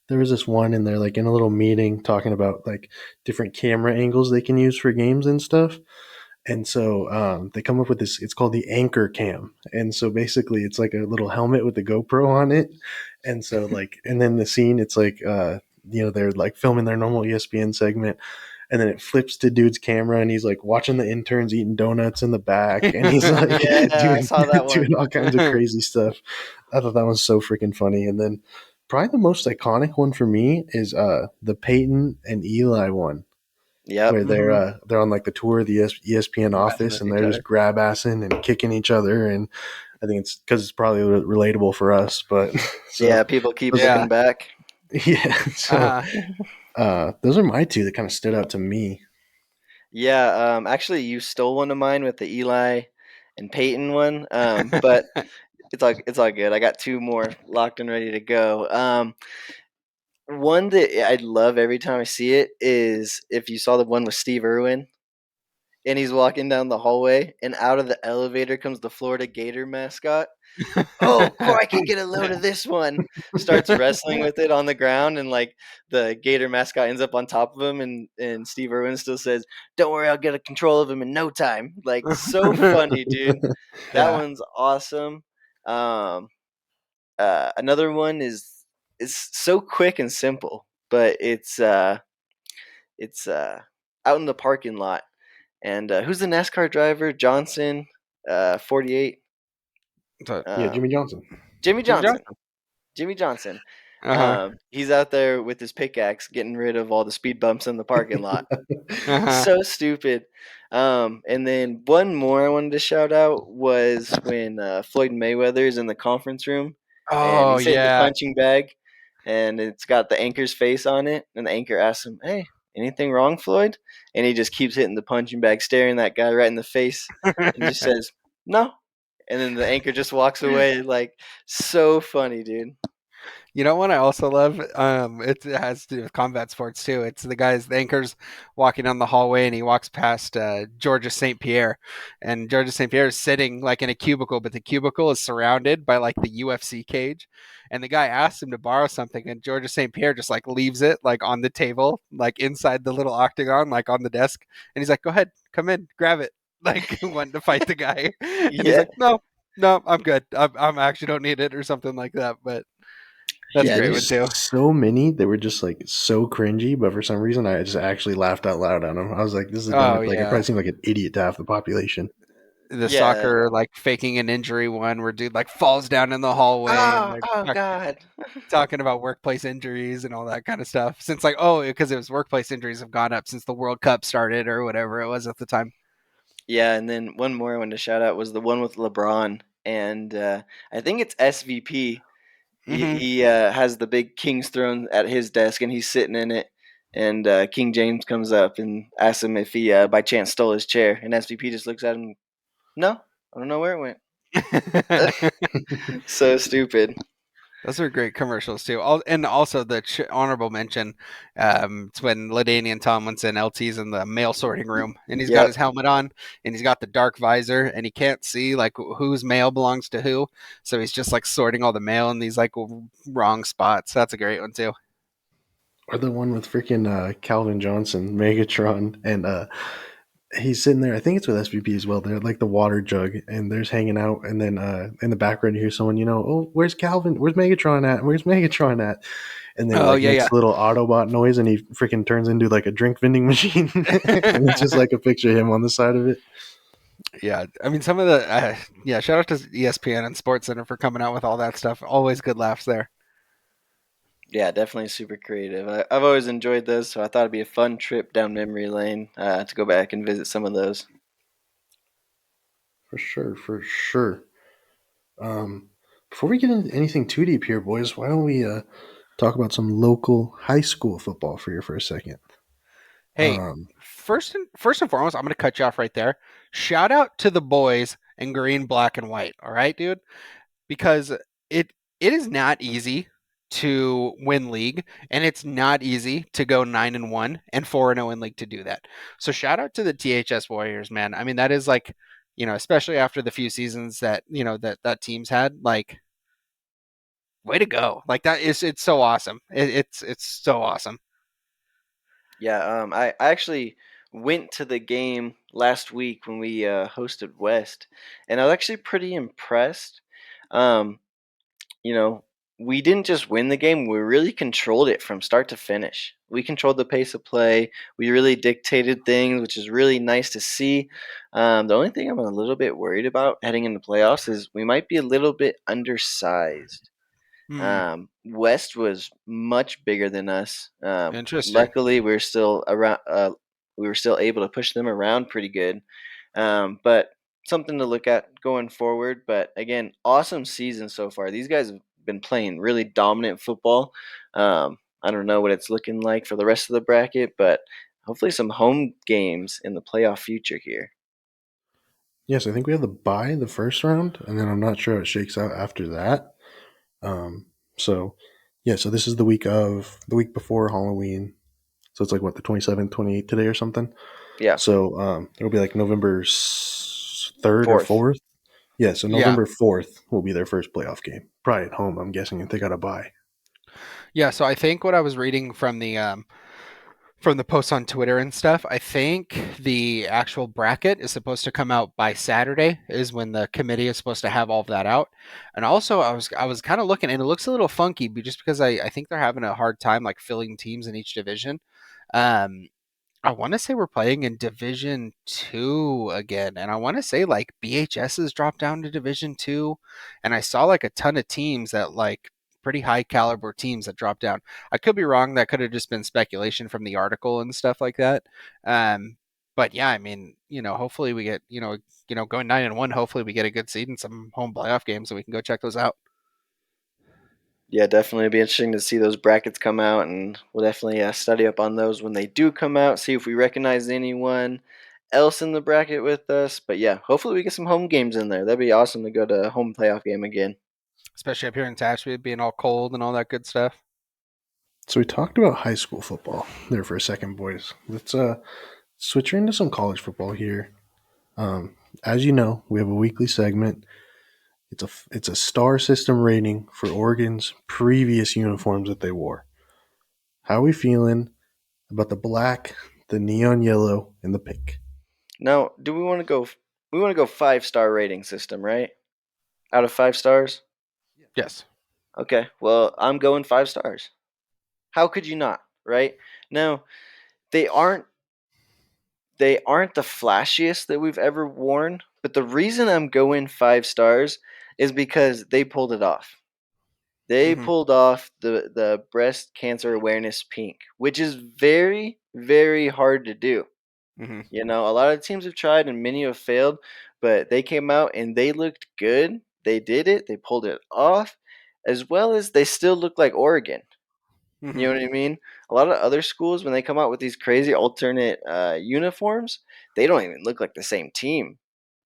there was this one, and they're like in a little meeting talking about like different camera angles they can use for games and stuff. And so they come up with this. It's called the anchor cam, and so basically it's like a little helmet with a GoPro on it. And so like, and then the scene, it's like they're like filming their normal ESPN segment, and then it flips to dude's camera, and he's like watching the interns eating donuts in the back, and he's like Yeah, I doing saw that one. doing all kinds of crazy stuff. I thought that was so freaking funny. And then probably the most iconic one for me is the Peyton and Eli one, Yep. where they're Mhm. they're on like the tour of the ESPN Laughing office, at and each they're just other. grab assing and kicking each other, and I think it's because it's probably relatable for us. But so Yeah, people keep those, Yeah. looking back. yeah, so Uh-huh. those are my two that kind of stood out to me. Yeah, actually, you stole one of mine with the Eli and Peyton one. But it's all good. I got two more locked and ready to go. One that I love every time I see it is if you saw the one with Steve Irwin and he's walking down the hallway and out of the elevator comes the Florida Gator mascot. Oh, crikey, get a load of this one. Starts wrestling with it on the ground, and like the Gator mascot ends up on top of him, and Steve Irwin still says, "Don't worry, I'll get a control of him in no time." Like, so funny, dude. That Yeah. one's awesome. Um, another one is so quick and simple, but it's out in the parking lot. And who's the NASCAR driver? Johnson, 48. So, Yeah, Um, Jimmy Johnson. Jimmy Jimmy Johnson. Johnson. Jimmy Johnson. Uh-huh. He's out there with his pickaxe getting rid of all the speed bumps in the parking lot. Uh-huh. So stupid. And then one more I wanted to shout out was when Floyd Mayweather's in the conference room and Oh he's hitting the yeah. punching bag and it's got the anchor's face on it. And the anchor asks him, "Hey, anything wrong, Floyd?" And he just keeps hitting the punching bag, staring that guy right in the face and just says, "No." And then the anchor just walks away. Like, so funny, dude. You know what I also love? It has to do with combat sports too. It's the anchor's walking down the hallway and he walks past Georges St. Pierre, and Georges St. Pierre is sitting like in a cubicle, but the cubicle is surrounded by like the UFC cage, and the guy asks him to borrow something, and Georges St. Pierre just like leaves it like on the table, like inside the little octagon, like on the desk, and he's like, "Go ahead, come in, grab it." Like wanting to fight the guy, and he's Yeah. like, "No, no, I'm good. I'm actually don't need it," or something like that. But that's a Yeah, great one there's too. so many that were just like so cringy, but for some reason I just actually laughed out loud at them. I was like, "This is the Oh dumbest." Like, I yeah, probably seem like an idiot to half the population. the Yeah. soccer like faking an injury one where dude like falls down in the hallway and Oh, they're oh God. talking about workplace injuries and all that kind of stuff. Since like oh because it was workplace injuries have gone up since the World Cup started or whatever it was at the time. Yeah, and then one more I wanted to shout out was the one with LeBron, and I think it's SVP. He, Hmm. he has the big king's throne at his desk, and he's sitting in it. And King James comes up and asks him if he by chance stole his chair, and SVP just looks at him. No, I don't know where it went. So stupid. Those are great commercials too. And also the honorable mention, it's when Ladainian Tomlinson LT's in the mail sorting room and he's got Yep. his helmet on and he's got the dark visor and he can't see like whose mail belongs to who, so he's just like sorting all the mail in these like wrong spots. That's a great one too. Or the one with freaking Calvin Johnson, Megatron, and he's sitting there. I think it's with SVP as well. They're like the water jug, and there's hanging out, and then in the background you hear someone, "Oh, where's Calvin? Where's Megatron at? Where's Megatron at?" And then he Oh like yeah, makes yeah. a little Autobot noise, and he freaking turns into like a drink vending machine, and it's just like a picture of him on the side of it. Yeah, I mean some of the yeah. Shout out to ESPN and SportsCenter for coming out with all that stuff. Always good laughs there. Yeah, definitely super creative. I've always enjoyed those, so I thought it'd be a fun trip down memory lane to go back and visit some of those. For sure, for sure. Um, Before we get into anything too deep here, boys, why don't we talk about some local high school football for you for a second? Hey, Um, first and foremost, I'm gonna cut you off right there. Shout out to the boys in green, black, and white. All right, dude, because it is not easy to win league, and it's not easy to go 9-1 and 4-0 in league to do that. So shout out to the THS Warriors, man. I mean, that is like, especially after the few seasons that that team's had, like, way to go! Like it's so awesome. It's so awesome. Yeah, I actually went to the game last week when we hosted West, and I was actually pretty impressed. Um, you know, we didn't just win the game, we really controlled it from start to finish. We controlled the pace of play, we really dictated things, which is really nice to see. The only thing I'm a little bit worried about heading into playoffs is we might be a little bit undersized. Hmm, West was much bigger than us. interesting. Luckily, we were still around. We were still able to push them around pretty good. But something to look at going forward. But again, awesome season so far. These guys have been playing really dominant football. I don't know what it's looking like for the rest of the bracket, but hopefully some home games in the playoff future here. Yes, I think we have the bye the first round, and then I'm not sure how it shakes out after that. Um, so yeah, so this is the week before Halloween. So it's like what, the 27th, 28th today or something. Yeah, So it'll be like November 3rd or fourth. 4th. Yeah, so Yeah. November 4th will be their first playoff game. Probably at home, I'm guessing, if they got a bye. Yeah, so I think what I was reading from the posts on Twitter and stuff, I think the actual bracket is supposed to come out by Saturday is when the committee is supposed to have all of that out. And also I was kind of looking and it looks a little funky just because I think they're having a hard time like filling teams in each division. Um I want to say we're playing in Division Two again, and I want to say like BHS has dropped down to Division Two, and I saw like a ton of teams that like pretty high caliber teams that dropped down. I could be wrong; that could have just been speculation from the article and stuff like that. But yeah, I mean, hopefully we get going 9-1. Hopefully we get a good seed and some home playoff games, so we can go check those out. Yeah, definitely. It'd be interesting to see those brackets come out, and we'll definitely study up on those when they do come out, see if we recognize anyone else in the bracket with us. But yeah, hopefully we get some home games in there. That'd be awesome to go to a home playoff game again. Especially up here in Tashby, being all cold and all that good stuff. So we talked about high school football there for a second, boys. Let's switch into some college football here. As you know, we have a weekly segment. It's a star system rating for Oregon's previous uniforms that they wore. How are we feeling about the black, the neon yellow, and the pink? Now, do we want to go? We want to go 5-star rating system, right? Out of 5 stars. Yes. Okay. Well, I'm going 5 stars. How could you not? Right now, they aren't they aren't the flashiest that we've ever worn, but the reason I'm going 5 stars is because they pulled it off. They Hmm. pulled off the breast cancer awareness pink, which is very, very hard to do. Hmm. A lot of teams have tried and many have failed, but they came out and they looked good. They did it, they pulled it off, as well as they still look like Oregon. You Hmm. know what I mean? A lot of other schools, when they come out with these crazy alternate uniforms, they don't even look like the same team.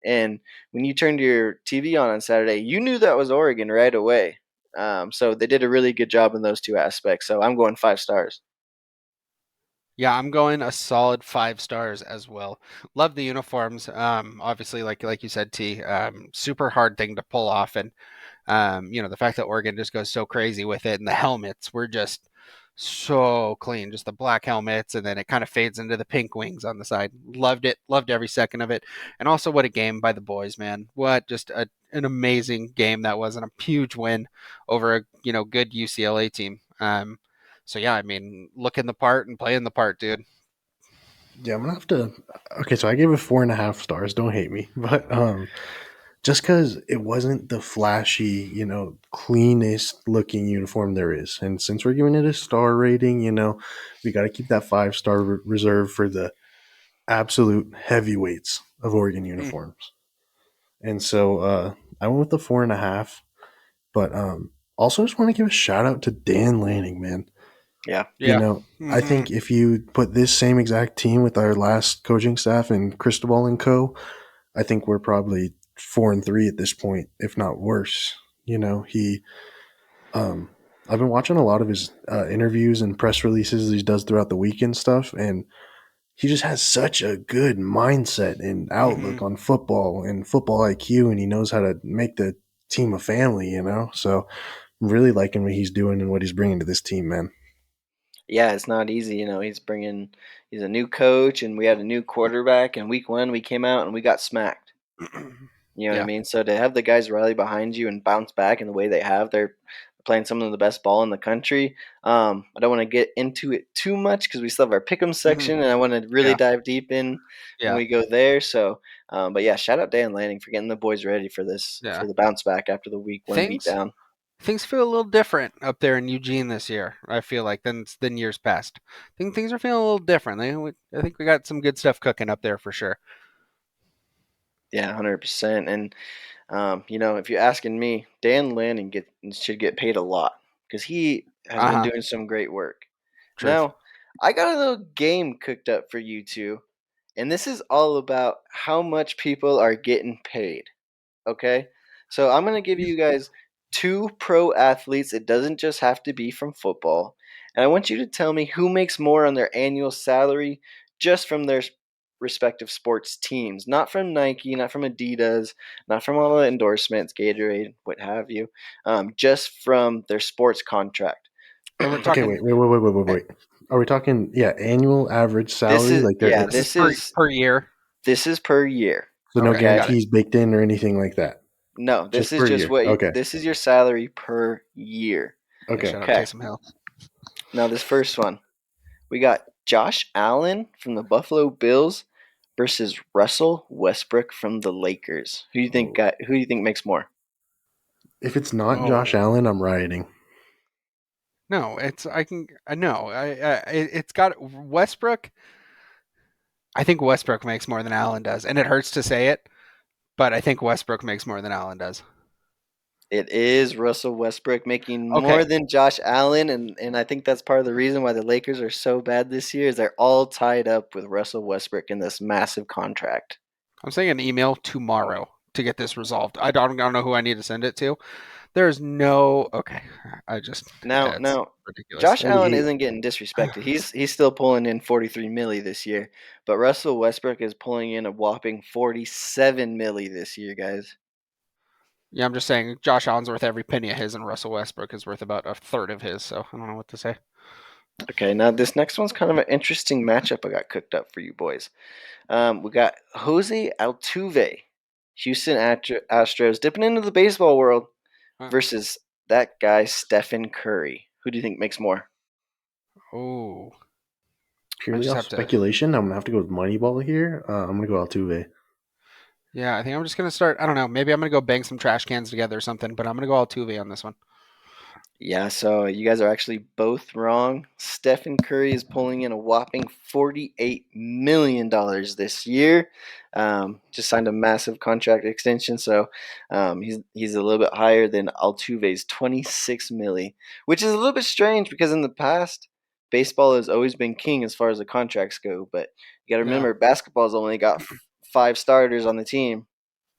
And when you turned your TV on Saturday, you knew that was Oregon right away. So they did a really good job in those two aspects. So I'm going 5 stars. Yeah, I'm going a solid 5 stars as well. Love the uniforms. Obviously, like you said, T, super hard thing to pull off, and the fact that Oregon just goes so crazy with it, and the helmets were just so clean, just the black helmets, and then it kind of fades into the pink wings on the side. Loved it, loved every second of it, and also what a game by the boys, man! What just an amazing game that was, and a huge win over a good UCLA team. So yeah, I mean, looking the part and playing the part, dude. Yeah, I'm gonna have to. Okay, so I gave it 4.5 stars. Don't hate me, but just because it wasn't the flashy, cleanest looking uniform there is, and since we're giving it a star rating, we got to keep that 5 star reserved for the absolute heavyweights of Oregon Mm, uniforms. And so I went with the 4.5, but also just want to give a shout out to Dan Lanning, man. Yeah. yeah. I Hmm. think if you put this same exact team with our last coaching staff and Cristobal and co, I think we're probably 4-3 at this point, if not worse. He, um, I've been watching a lot of his interviews and press releases he does throughout the week and stuff, and he just has such a good mindset and Hmm. outlook on football and football IQ, and he knows how to make the team a family. So I'm really liking what he's doing and what he's bringing to this team, man. Yeah, it's not easy. He's a new coach, and we had a new quarterback. And week one, we came out and we got smacked. You know what I Yeah. mean? So to have the guys rally behind you and bounce back in the way they have, they're playing some of the best ball in the country. I don't want to get into it too much because we still have our pick'em Hmm. section, and I want to really Yeah. dive deep in when Yeah. we go there. So, but yeah, shout out Dan Lanning for getting the boys ready for this Yeah. for the bounce back after the week one Things beatdown. things feel a little different up there in Eugene this year. I feel like than years past. I think things are feeling a little different. I think we got some good stuff cooking up there for sure. Yeah, 100%. And if you're asking me, Dan Lanning should get paid a lot because he has been Uh-huh. doing some great work. Truth. Now, I got a little game cooked up for you two, and this is all about how much people are getting paid. Okay? So I'm going to give you guys two pro athletes. It doesn't just have to be from football. And I want you to tell me who makes more on their annual salary just from their respective sports teams. Not from Nike, not from Adidas, not from all the endorsements, Gatorade, what have you. Just from their sports contract. And we're Okay, talking wait. Are we talking, yeah, annual average This salary? is Like yeah, this is this per is per year. this is per year. so no Okay, Okay? got it. guarantees baked in or anything like that. No, this Just is per just year. what Okay. this is your salary per year. Yeah, Okay. shout out Okay. Taysom Hill. Now this first one. We got Josh Allen from the Buffalo Bills versus Russell Westbrook from the Lakers. Oh. Who do you think makes more? If it's not Josh Oh. Allen, I'm rioting. No, it's I can I know. It's got Westbrook. I think Westbrook makes more than Allen does, and it hurts to say it, but I think Westbrook makes more than Allen does. It is Russell Westbrook making more Okay, than Josh Allen, and I think that's part of the reason why the Lakers are so bad this year is they're all tied up with Russell Westbrook in this massive contract. I'm sending an email tomorrow to get this resolved. I don't know who I need to send it to. There's no okay. I just it's Now, ridiculous. Josh Allen 48. isn't getting disrespected. He's still pulling in 43 milli this year, but Russell Westbrook is pulling in a whopping 47 milli this year, guys. Yeah, I'm just saying Josh Allen's worth every penny of his, and Russell Westbrook is worth about a third of his. So I don't know what to say. Okay, now this next one's kind of an interesting matchup I got cooked up for you boys. We got Jose Altuve, Houston Astros, dipping into the baseball world, Huh. versus that guy Stephen Curry. Who do you think makes more? Oh, I Purely just off have to. speculation, I'm gonna have to go with Moneyball here. I'm gonna go Altuve. Yeah, I think I'm just gonna start. I don't know. Maybe I'm gonna go bang some trash cans together or something. But I'm gonna go Altuve on this one. Yeah, so you guys are actually both wrong. Stephen Curry is pulling in a whopping $48 million this year. Just signed a massive contract extension, so he's a little bit higher than Altuve's 26 milli, which is a little bit strange because in the past, baseball has always been king as far as the contracts go. But you got to Yeah. remember, basketball's only got five starters on the team,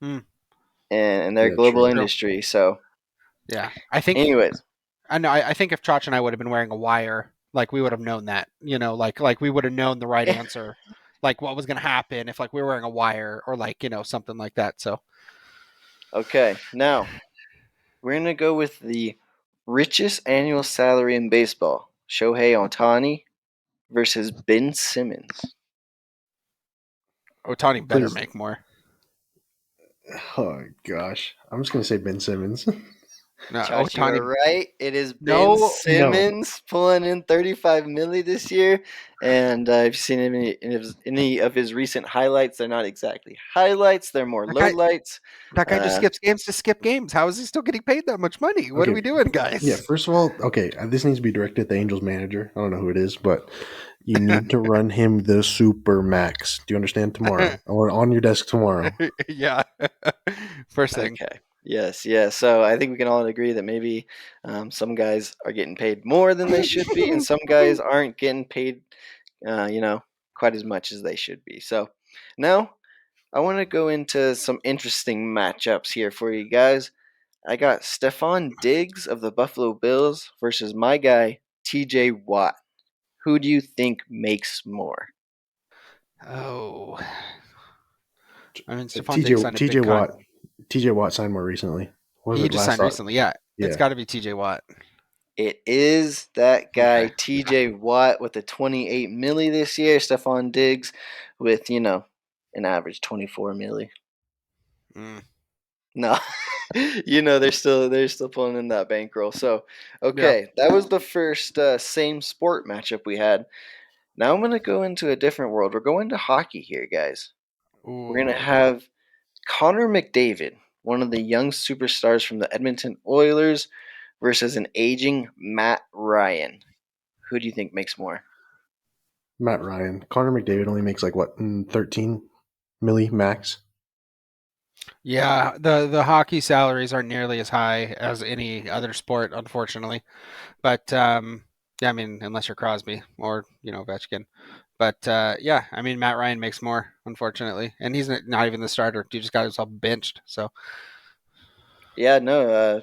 Hmm. and they're a Yeah, global true. True. industry. So, Yeah. I think. anyways, I know. I think if Chach and I would have been wearing a wire, like we would have known that. Like we would have known the right answer, like what was gonna happen if like we were wearing a wire or like something like that. So. okay, now. We're going to go with the richest annual salary in baseball, Shohei Ohtani versus Ben Simmons. Otani better Please. make more. Oh gosh, I'm just gonna say Ben Simmons. No, Josh, you Otani. are right. It is Ben No, No. Simmons pulling in 35 milli this year. And if you've seen any of his recent highlights, they're not exactly highlights, they're more that guy. lowlights. That guy just Uh, skips games to skip games. How is he still getting paid that much money? What are Okay. we doing, Yeah. guys? First of all, okay, this needs to be directed at the Angels manager. I don't know who it is, but you need to run him the super max. Do you understand? Tomorrow or on your desk tomorrow. Yeah. First thing. okay. Yes, yes. So I think we can all agree that maybe some guys are getting paid more than they should be, and some guys aren't getting paid, uh, you know, quite as much as they should be. So now I want to go into some interesting matchups here for you guys. I got Stephon Diggs of the Buffalo Bills versus my guy, TJ Watt. Who do you think makes more? Oh, I mean, Stephon TJ Diggs signed a TJ big Watt con. TJ Watt signed more recently. Was He it just last signed thought? recently. Yeah, it's Yeah. got to be T.J. Watt. It is that guy, Okay. TJ Watt, with the 28 milli this year. Stephon Diggs with, an average 24 milli. Mm, No. they're still pulling in that bankroll. So, yeah. okay, that was the first same sport matchup we had. Now I'm going to go into a different world. We're going to hockey here, guys. We're going to Ooh. have Connor McDavid, one of the young superstars from the Edmonton Oilers, versus an aging Matt Ryan. Who do you think makes more? Matt Ryan. Connor McDavid only makes like what, 13 milli max. Yeah, the hockey salaries aren't nearly as high as any other sport, unfortunately. But yeah, I mean, unless you're Crosby or Ovechkin. But yeah, I mean, Matt Ryan makes more, unfortunately, and he's not even the starter. He just got himself benched. So Yeah, no,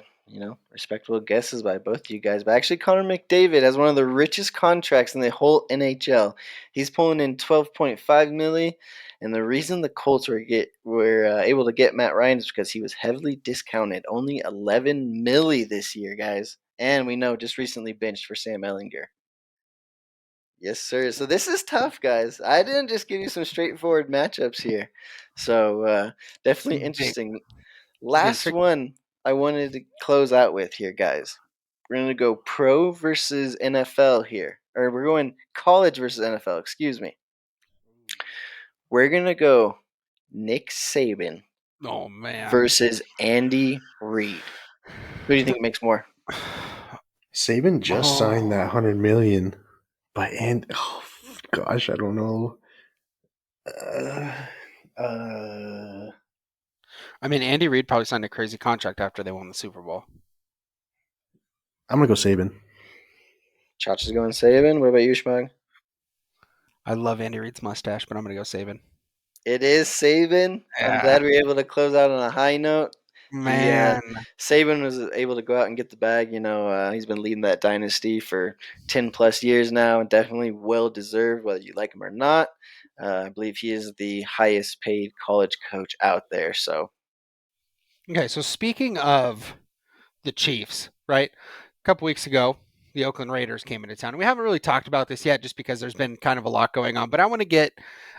respectable guesses by both you guys. But actually, Connor McDavid has one of the richest contracts in the whole NHL. He's pulling in 12.5 milli, and the reason the Colts were able to get Matt Ryan is because he was heavily discounted, only 11 milli this year, guys. And we know just recently benched for Sam Ellinger. Yes, sir. So this is tough, guys. I didn't just give you some straightforward matchups here. So definitely big, interesting. it's getting Last tricky. one I wanted to close out with here, guys. We're going to go pro versus NFL here. Or we're going college versus NFL, excuse me. We're going to go Nick Saban Oh man. versus Andy Reid. Who do you think makes more? Saban just signed that Oh, 100 million, and oh gosh, I don't know. Uh, uh, I mean, Andy Reid probably signed a crazy contract after they won the Super Bowl. I'm gonna go Saban. Chach is going Saban. What about you, Schmag? I love Andy Reid's mustache, but I'm gonna go Saban. It is Saban. I'm Yeah, glad we were able to close out on a high note. He man. Saban was able to go out and get the bag. He's been leading that dynasty for 10 plus years now, and definitely well deserved, whether you like him or not. I believe he is the highest paid college coach out there. So Okay, so speaking of the Chiefs, right? A couple weeks ago, the Oakland Raiders came into town. We haven't really talked about this yet, just because there's been kind of a lot going on. But I want to get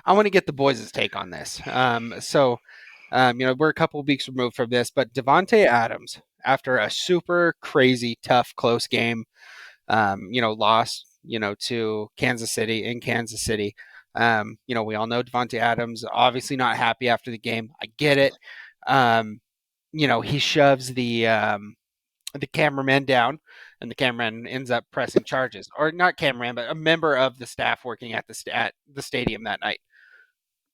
the boys' take on this. We're a couple of weeks removed from this, but Davantae Adams, after a super crazy, tough, close game, lost, to Kansas City in Kansas City. We all know Davantae Adams obviously not happy after the game. I get it. Um, he shoves the cameraman down, and the cameraman ends up pressing charges, or not cameraman, but a member of the staff working at the stadium that night.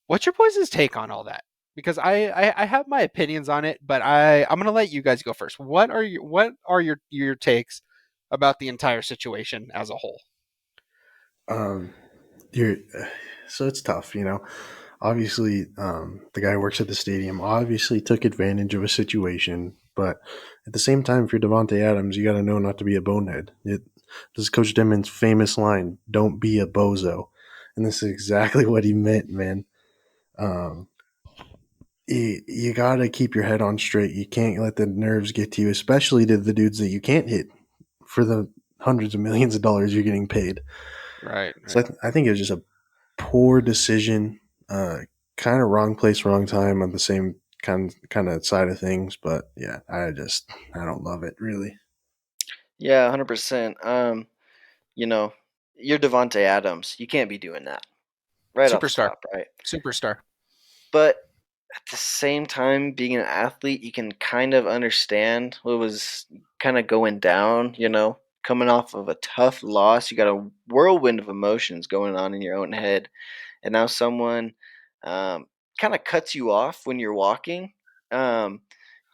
What's your boys' take on all that? Because I have my opinions on it, but I'm gonna let you guys go first. What are your takes about the entire situation as a whole? Um, you're so it's tough, you know. Obviously, the guy who works at the stadium obviously took advantage of a situation, but at the same time, if you're Devonte Adams, you got to know not to be a bonehead. This is Coach Denman's famous line: "Don't be a bozo," and this is exactly what he meant, man. Um, you got to keep your head on straight. You can't let the nerves get to you, especially to the dudes that you can't hit for the hundreds of millions of dollars you're getting paid. Right, So right. I think it was just a poor decision, kind of wrong place, wrong time on the same kind of side of things. But yeah, I don't love it really. yeah, 100%. You know, you're Devonte Adams. You can't be doing that right off the Superstar, top, right? superstar. But at the same time, being an athlete, you can kind of understand what was kind of going down, coming off of a tough loss. You got a whirlwind of emotions going on in your own head. And now someone kind of cuts you off when you're walking. Um,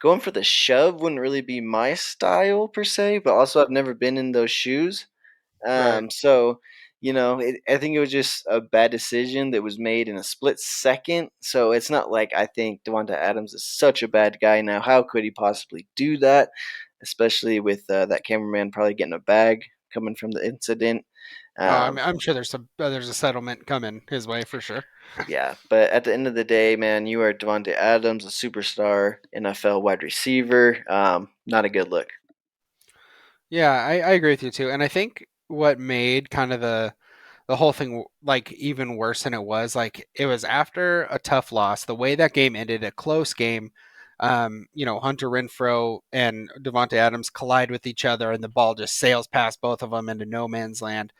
Going for the shove wouldn't really be my style per se, but also I've never been in those shoes. Right. So I think it was just a bad decision that was made in a split second. So it's not like I think Devonta Adams is such a bad guy now. How could he possibly do that? Especially with that cameraman probably getting a bag coming from the incident. Oh, Um, I'm sure there's a settlement coming his way for sure. yeah, but at the end of the day, man, you are Devonta Adams, a superstar NFL wide receiver. Not a good look. Yeah, I agree with you too. And I think what made kind of the whole thing like even worse than it was, like it was after a tough loss, the way that game ended, a close game. Hunter Renfro and Devonte Adams collide with each other, and the ball just sails past both of them into no man's land.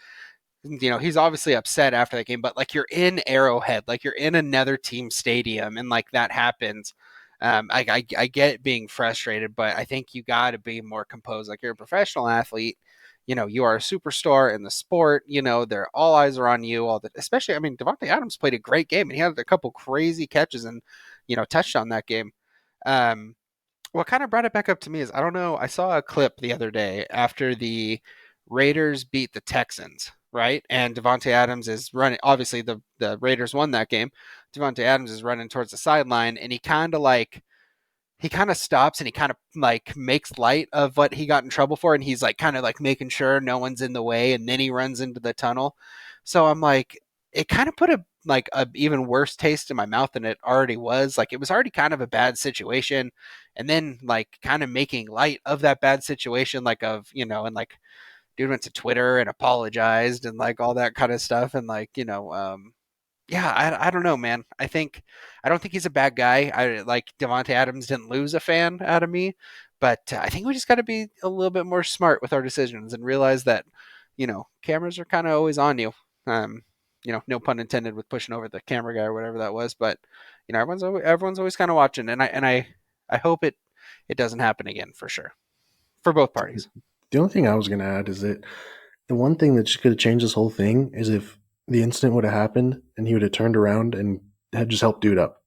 He's obviously upset after that game, but like you're in Arrowhead, like you're in another team stadium, and like that happens. I get being frustrated, but I think you got to be more composed. Like you're a professional athlete, you are a superstar in the sport. They're all eyes are on you. Especially, I mean, Devontae Adams played a great game, and he had a couple crazy catches and touched on that game. Um, what kind of brought it back up to me is I don't know. I saw a clip the other day after the Raiders beat the Texans, right? And Davantae Adams is running. Obviously, the Raiders won that game. Davantae Adams is running towards the sideline, and he kind of stops and he kind of like makes light of what he got in trouble for, and he's like kind of like making sure no one's in the way, and then he runs into the tunnel. So I'm like, it kind of put a even worse taste in my mouth than it already was. Like it was already kind of a bad situation, and then like kind of making light of that bad situation, like of and like dude went to Twitter and apologized and like all that kind of stuff, and like yeah, I don't know, man. I don't think he's a bad guy. I like Davante Adams didn't lose a fan out of me, but I think we just got to be a little bit more smart with our decisions and realize that, cameras are kind of always on you. Um, no pun intended with pushing over the camera guy or whatever that was, but everyone's always kind of watching, and I hope it doesn't happen again for sure for both parties. The only thing I was going to add is that the one thing that just could have changed this whole thing is if the incident would have happened and he would have turned around and had just helped dude up.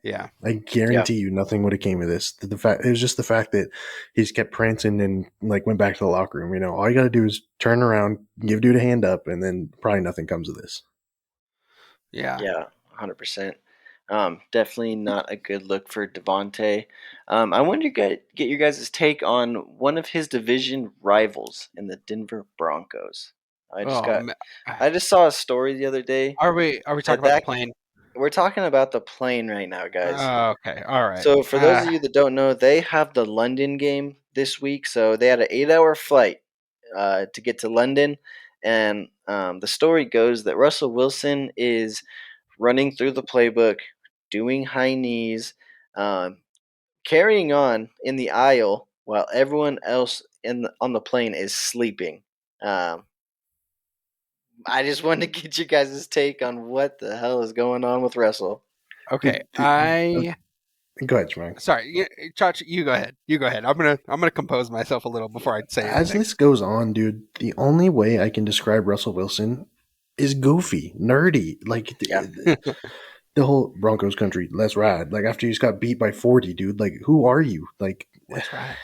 Yeah. I Yeah. guarantee you nothing would have came of this. The fact it was just the fact that he's kept prancing and like went back to the locker room. All you got to do is turn around, give dude a hand up, and then probably nothing comes of this. Yeah. Yeah, 100%. Definitely not a good look for Devontae. I wanted to get your guys' take on one of his division rivals in the Denver Broncos. Oh, man. I just saw a story the other day Are we talking that about the plane? we're talking about the plane right now, guys. Okay. All right. So for those of you that don't know, they have the London game this week. So they had an 8-hour flight to get to London, and the story goes that Russell Wilson is running through the playbook, doing high knees, um, carrying on in the aisle while everyone else on the plane is sleeping. Um, I just wanted to get you guys' take on what the hell is going on with Russell. Okay. Go ahead, Schmack. Sorry, Chach, you go ahead. You go ahead. I'm gonna compose myself a little before I say As anything. this goes on, dude, the only way I can describe Russell Wilson is goofy, nerdy. Like Yeah. the whole Broncos country, let's ride. Like after you just got beat by 40, dude. Like who are you? Like That's right.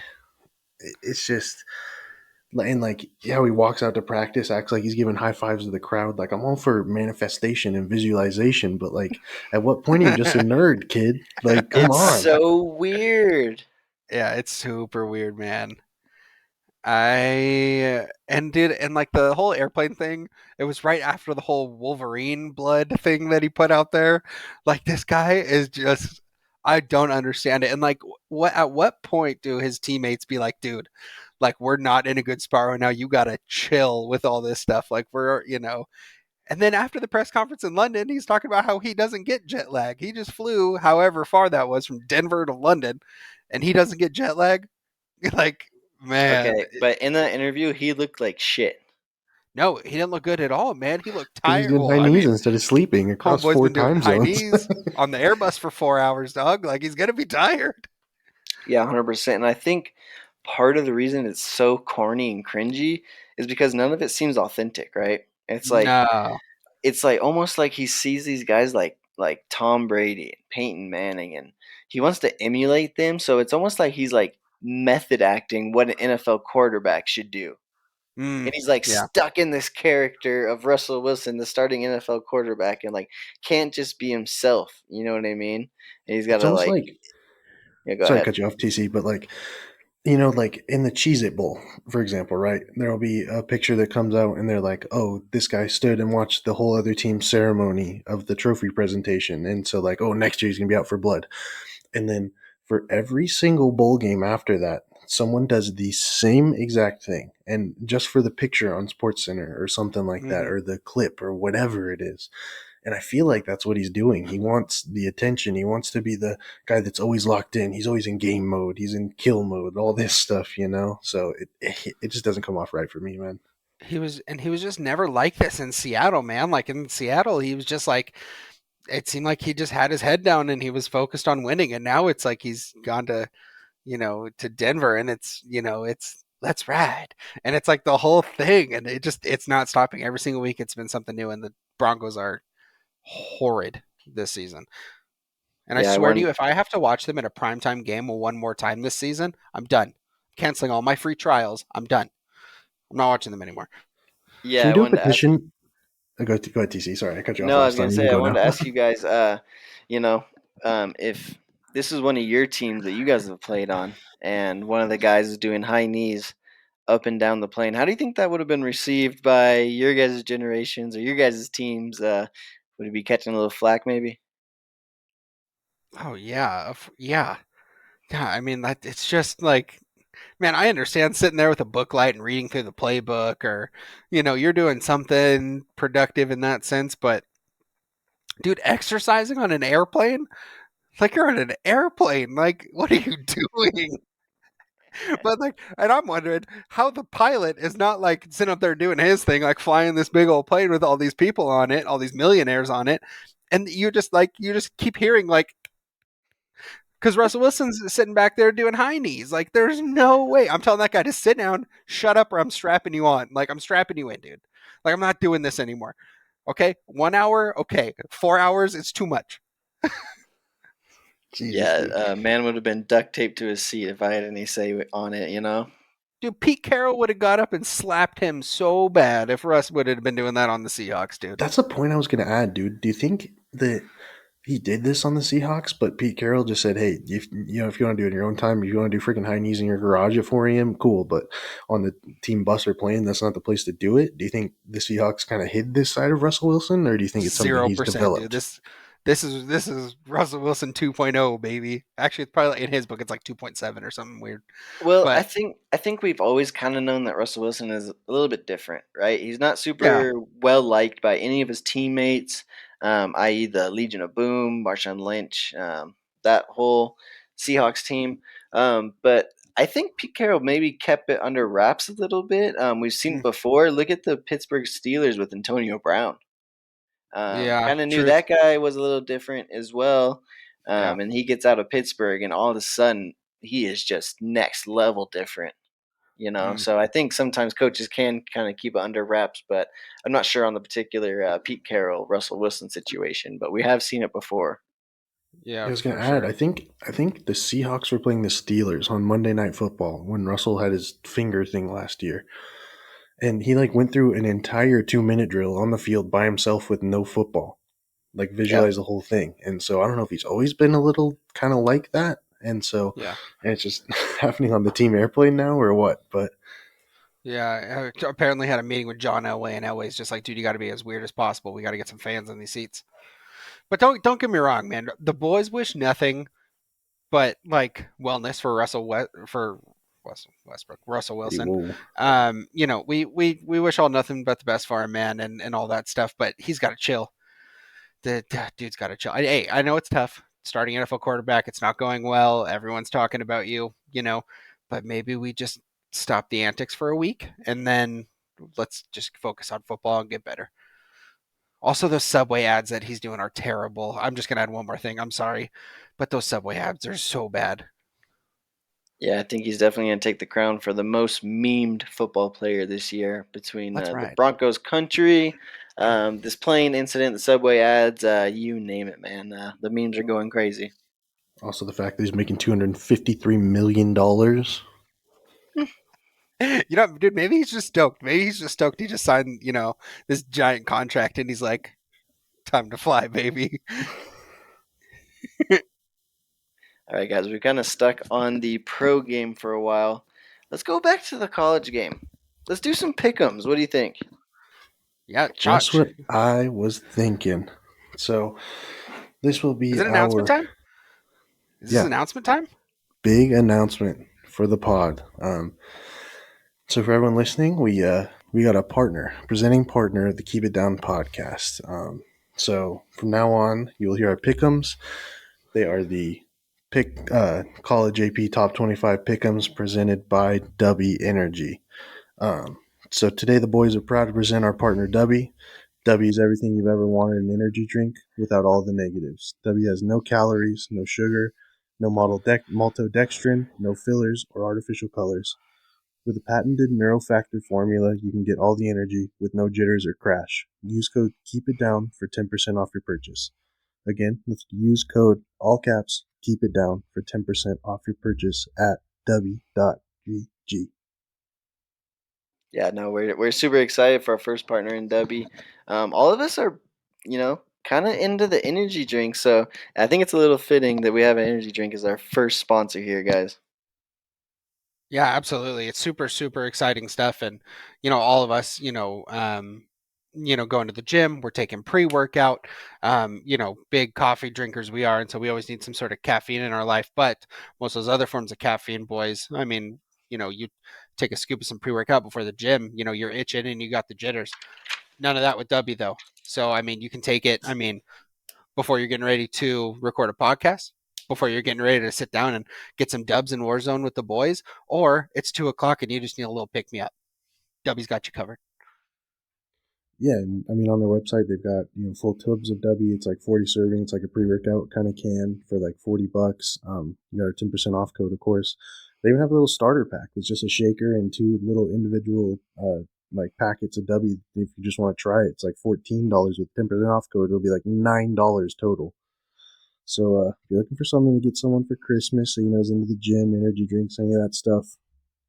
it's just and like how he walks out to practice, acts like he's giving high fives to the crowd. Like I'm all for manifestation and visualization, but like at what point are you just a nerd, kid? Like come It's on. so weird. Yeah, it's super weird, man. I and did and like the whole airplane thing, it was right after the whole Wolverine blood thing that he put out there. Like this guy is just I don't understand it. And like what at what point do his teammates be like, dude, like we're not in a good spot right now. You gotta chill with all this stuff. Like and then after the press conference in London, he's talking about how he doesn't get jet lag. He just flew however far that was from Denver to London and he doesn't get jet lag. Like, man, Okay, but in that interview, he looked like shit. no, he didn't look good at all, man. He looked Because he's tired. doing Well, high I knees mean, instead of sleeping across homeboy's four been doing time high zones. knees on the Airbus for 4 hours, dog. Like he's gonna be tired. Yeah, 100%. And I think part of the reason it's so corny and cringy is because none of it seems authentic, right? No. It's like almost like he sees these guys like Tom Brady and Peyton Manning, and he wants to emulate them. So it's almost like he's like method acting what an NFL quarterback should do. Mm, And he's like yeah. stuck in this character of Russell Wilson, the starting NFL quarterback, and like can't just be himself. You know what I mean? And he's got It's to almost like, like yeah, go sorry to ahead. cut you off, TC, but like like in the Cheez It Bowl, for example, right? There'll be a picture that comes out and they're like, oh, this guy stood and watched the whole other team's ceremony of the trophy presentation. And so, like, oh, next year he's going to be out for blood. And then for every single bowl game after that, someone does the same exact thing. And just for the picture on SportsCenter or something like that, Hmm. or the clip or whatever it is. And I feel like that's what he's doing. He wants the attention. He wants to be the guy that's always locked in. He's always in game mode. He's in kill mode. All this stuff. So it just doesn't come off right for me, man. He was just never like this in Seattle, man. Like in Seattle, he was just like it seemed like he just had his head down and he was focused on winning. And now it's like he's gone to Denver and it's let's ride. And it's like the whole thing and it's not stopping. Every single week it's been something new and the Broncos are horrid this season. And I Yeah, I swear to you, won. if I have to watch them in a primetime game one more time this season, I'm done. Canceling all my free trials. I'm done. I'm not watching them anymore. Can Yeah, we I do a wanted to ask. petition? Go ahead, TC. Sorry, I cut you off No, I was last gonna time. You can say I go wanted now. to ask you guys. You know, if this is one of your teams that you guys have played on, and one of the guys is doing high knees up and down the plane, how do you think that would have been received by your guys' generations or your guys' teams? Would it be catching a little flack, maybe? Oh yeah, yeah, yeah. I mean, that it's just like, man, I understand sitting there with a book light and reading through the playbook, or you're doing something productive in that sense. But dude, exercising on an airplane, like you're on an airplane. Like, what are you doing? But like, and I'm wondering how the pilot is not like sitting up there doing his thing, like flying this big old plane with all these people on it, all these millionaires on it, and you just keep hearing like, because Russell Wilson's sitting back there doing high knees. Like, there's no way. I'm telling that guy to sit down, shut up, or I'm strapping you on. Like, I'm strapping you in, dude. Like, I'm not doing this anymore. Okay, 1 hour, okay, 4 hours, it's too much. Jesus, Yeah, dude. man would have been duct taped to his seat if I had any say on it. You know. Dude, Pete Carroll would have got up and slapped him so bad if Russ would have been doing that on the Seahawks, dude. That's a point I was going to add, dude. Do you think that he did this on the Seahawks, but Pete Carroll just said, "Hey, if you want to do it in your own time, if you want to do freaking high knees in your garage at 4 a.m., cool. But on the team bus or plane, that's not the place to do it." Do you think the Seahawks kind of hid this side of Russell Wilson, or do you think it's something Zero he's percent, dude. developed? This is Russell Wilson 2.0, baby. Actually, it's probably in his book. It's like 2.7 or something weird. Well, I But think I think we've always kind of known that Russell Wilson is a little bit different, right? He's not yeah, super well liked by any of his teammates, i.e., the Legion of Boom, Marshawn Lynch, that whole Seahawks team. But I think Pete Carroll maybe kept it under wraps a little bit. We've seen it mm, before. Look at the Pittsburgh Steelers with Antonio Brown. yeah, Kind of knew truth. that guy was a little different as well. Yeah, And he gets out of Pittsburgh, and all of a sudden, he is just next level different. mm, So I think sometimes coaches can kind of keep it under wraps, but I'm not sure on the particular Pete Carroll, Russell Wilson situation, but we have seen it before. I yeah, was going for to add, sure. I think the Seahawks were playing the Steelers on Monday Night Football when Russell had his finger thing last year, and he like went through an entire 2 minute drill on the field by himself with no football, like Yeah. visualize the whole thing. And so I don't know if he's always been a little kind of like that, Yeah, and it's just happening on the team airplane now or what. But yeah. Apparently had a meeting with John Elway, and Elway's just like, dude, you got to be as weird as possible. We got to get some fans in these seats. But don't get me wrong, man. The boys wish nothing but like wellness for Westbrook, Russell hey, Wilson. whoa, We wish all nothing but the best for our man and all that stuff, but he's got to chill. The dude's got to chill. Hey, I know it's tough starting NFL quarterback. It's not going well. Everyone's talking about you, but maybe we just stop the antics for a week and then let's just focus on football and get better. Also, those Subway ads that he's doing are terrible. I'm just gonna add one more thing. I'm sorry, but those Subway ads are so bad. Yeah, I think he's definitely going to take the crown for the most memed football player this year between That's the right. Broncos Country, this plane incident, the Subway ads, you name it, man. The memes are going crazy. also the fact that he's making $253 million. Dude, maybe he's just stoked. Maybe he's just stoked. He just signed, this giant contract, and he's like, "Time to fly, baby." All right, guys, we're kind of stuck on the pro game for a while. Let's go back to the college game. Let's do some pick'ems. What do you think? Yeah, Just Chach. what I was thinking. So this will Is be it announcement our time? Is this yeah announcement time? big announcement for the pod. So for everyone listening, we got a partner, presenting partner of the Keep It Down podcast. So from now on, you'll hear our pick'ems. They are the college AP top 25 pick'ems presented by Dubby Energy. Um, so today the boys are proud to present our partner Dubby. Dubby is everything you've ever wanted in an energy drink without all the negatives. Dubby has no calories, no sugar, no maltodextrin, no fillers or artificial colors. With a patented neurofactor formula, you can get all the energy with no jitters or crash. Use code KEEP IT DOWN for 10% off your purchase. Again, let's use code all caps, keep it down for 10% off your purchase at Dubby.gg. Yeah, no, we're super excited for our first partner in Dubby. All of us are, kind of into the energy drink, so I think it's a little fitting that we have an energy drink as our first sponsor here, guys. Yeah, absolutely. It's super, super exciting stuff. And, all of us, going to the gym, we're taking pre-workout, big coffee drinkers we are. And so we always need some sort of caffeine in our life. But most of those other forms of caffeine, boys, I mean, you take a scoop of some pre-workout before the gym, you're itching and you got the jitters. None of that with Dubby though. So, I mean, you can take it, before you're getting ready to record a podcast, before you're getting ready to sit down and get some dubs in Warzone with the boys, or it's 2 o'clock and you just need a little pick me up. Dubby's got you covered. Yeah, and I mean on their website they've got full tubs of Dubby. It's like 40 serving. It's like a pre-workout kind of can for like $40. You got a 10% off code, of course. They even have a little starter pack. It's just a shaker and two little individual like packets of Dubby. If you just want to try it, it's like $14 with 10% off code. It'll be like $9 total. So if you're looking for something to get someone for Christmas, so is into the gym, energy drinks, any of that stuff,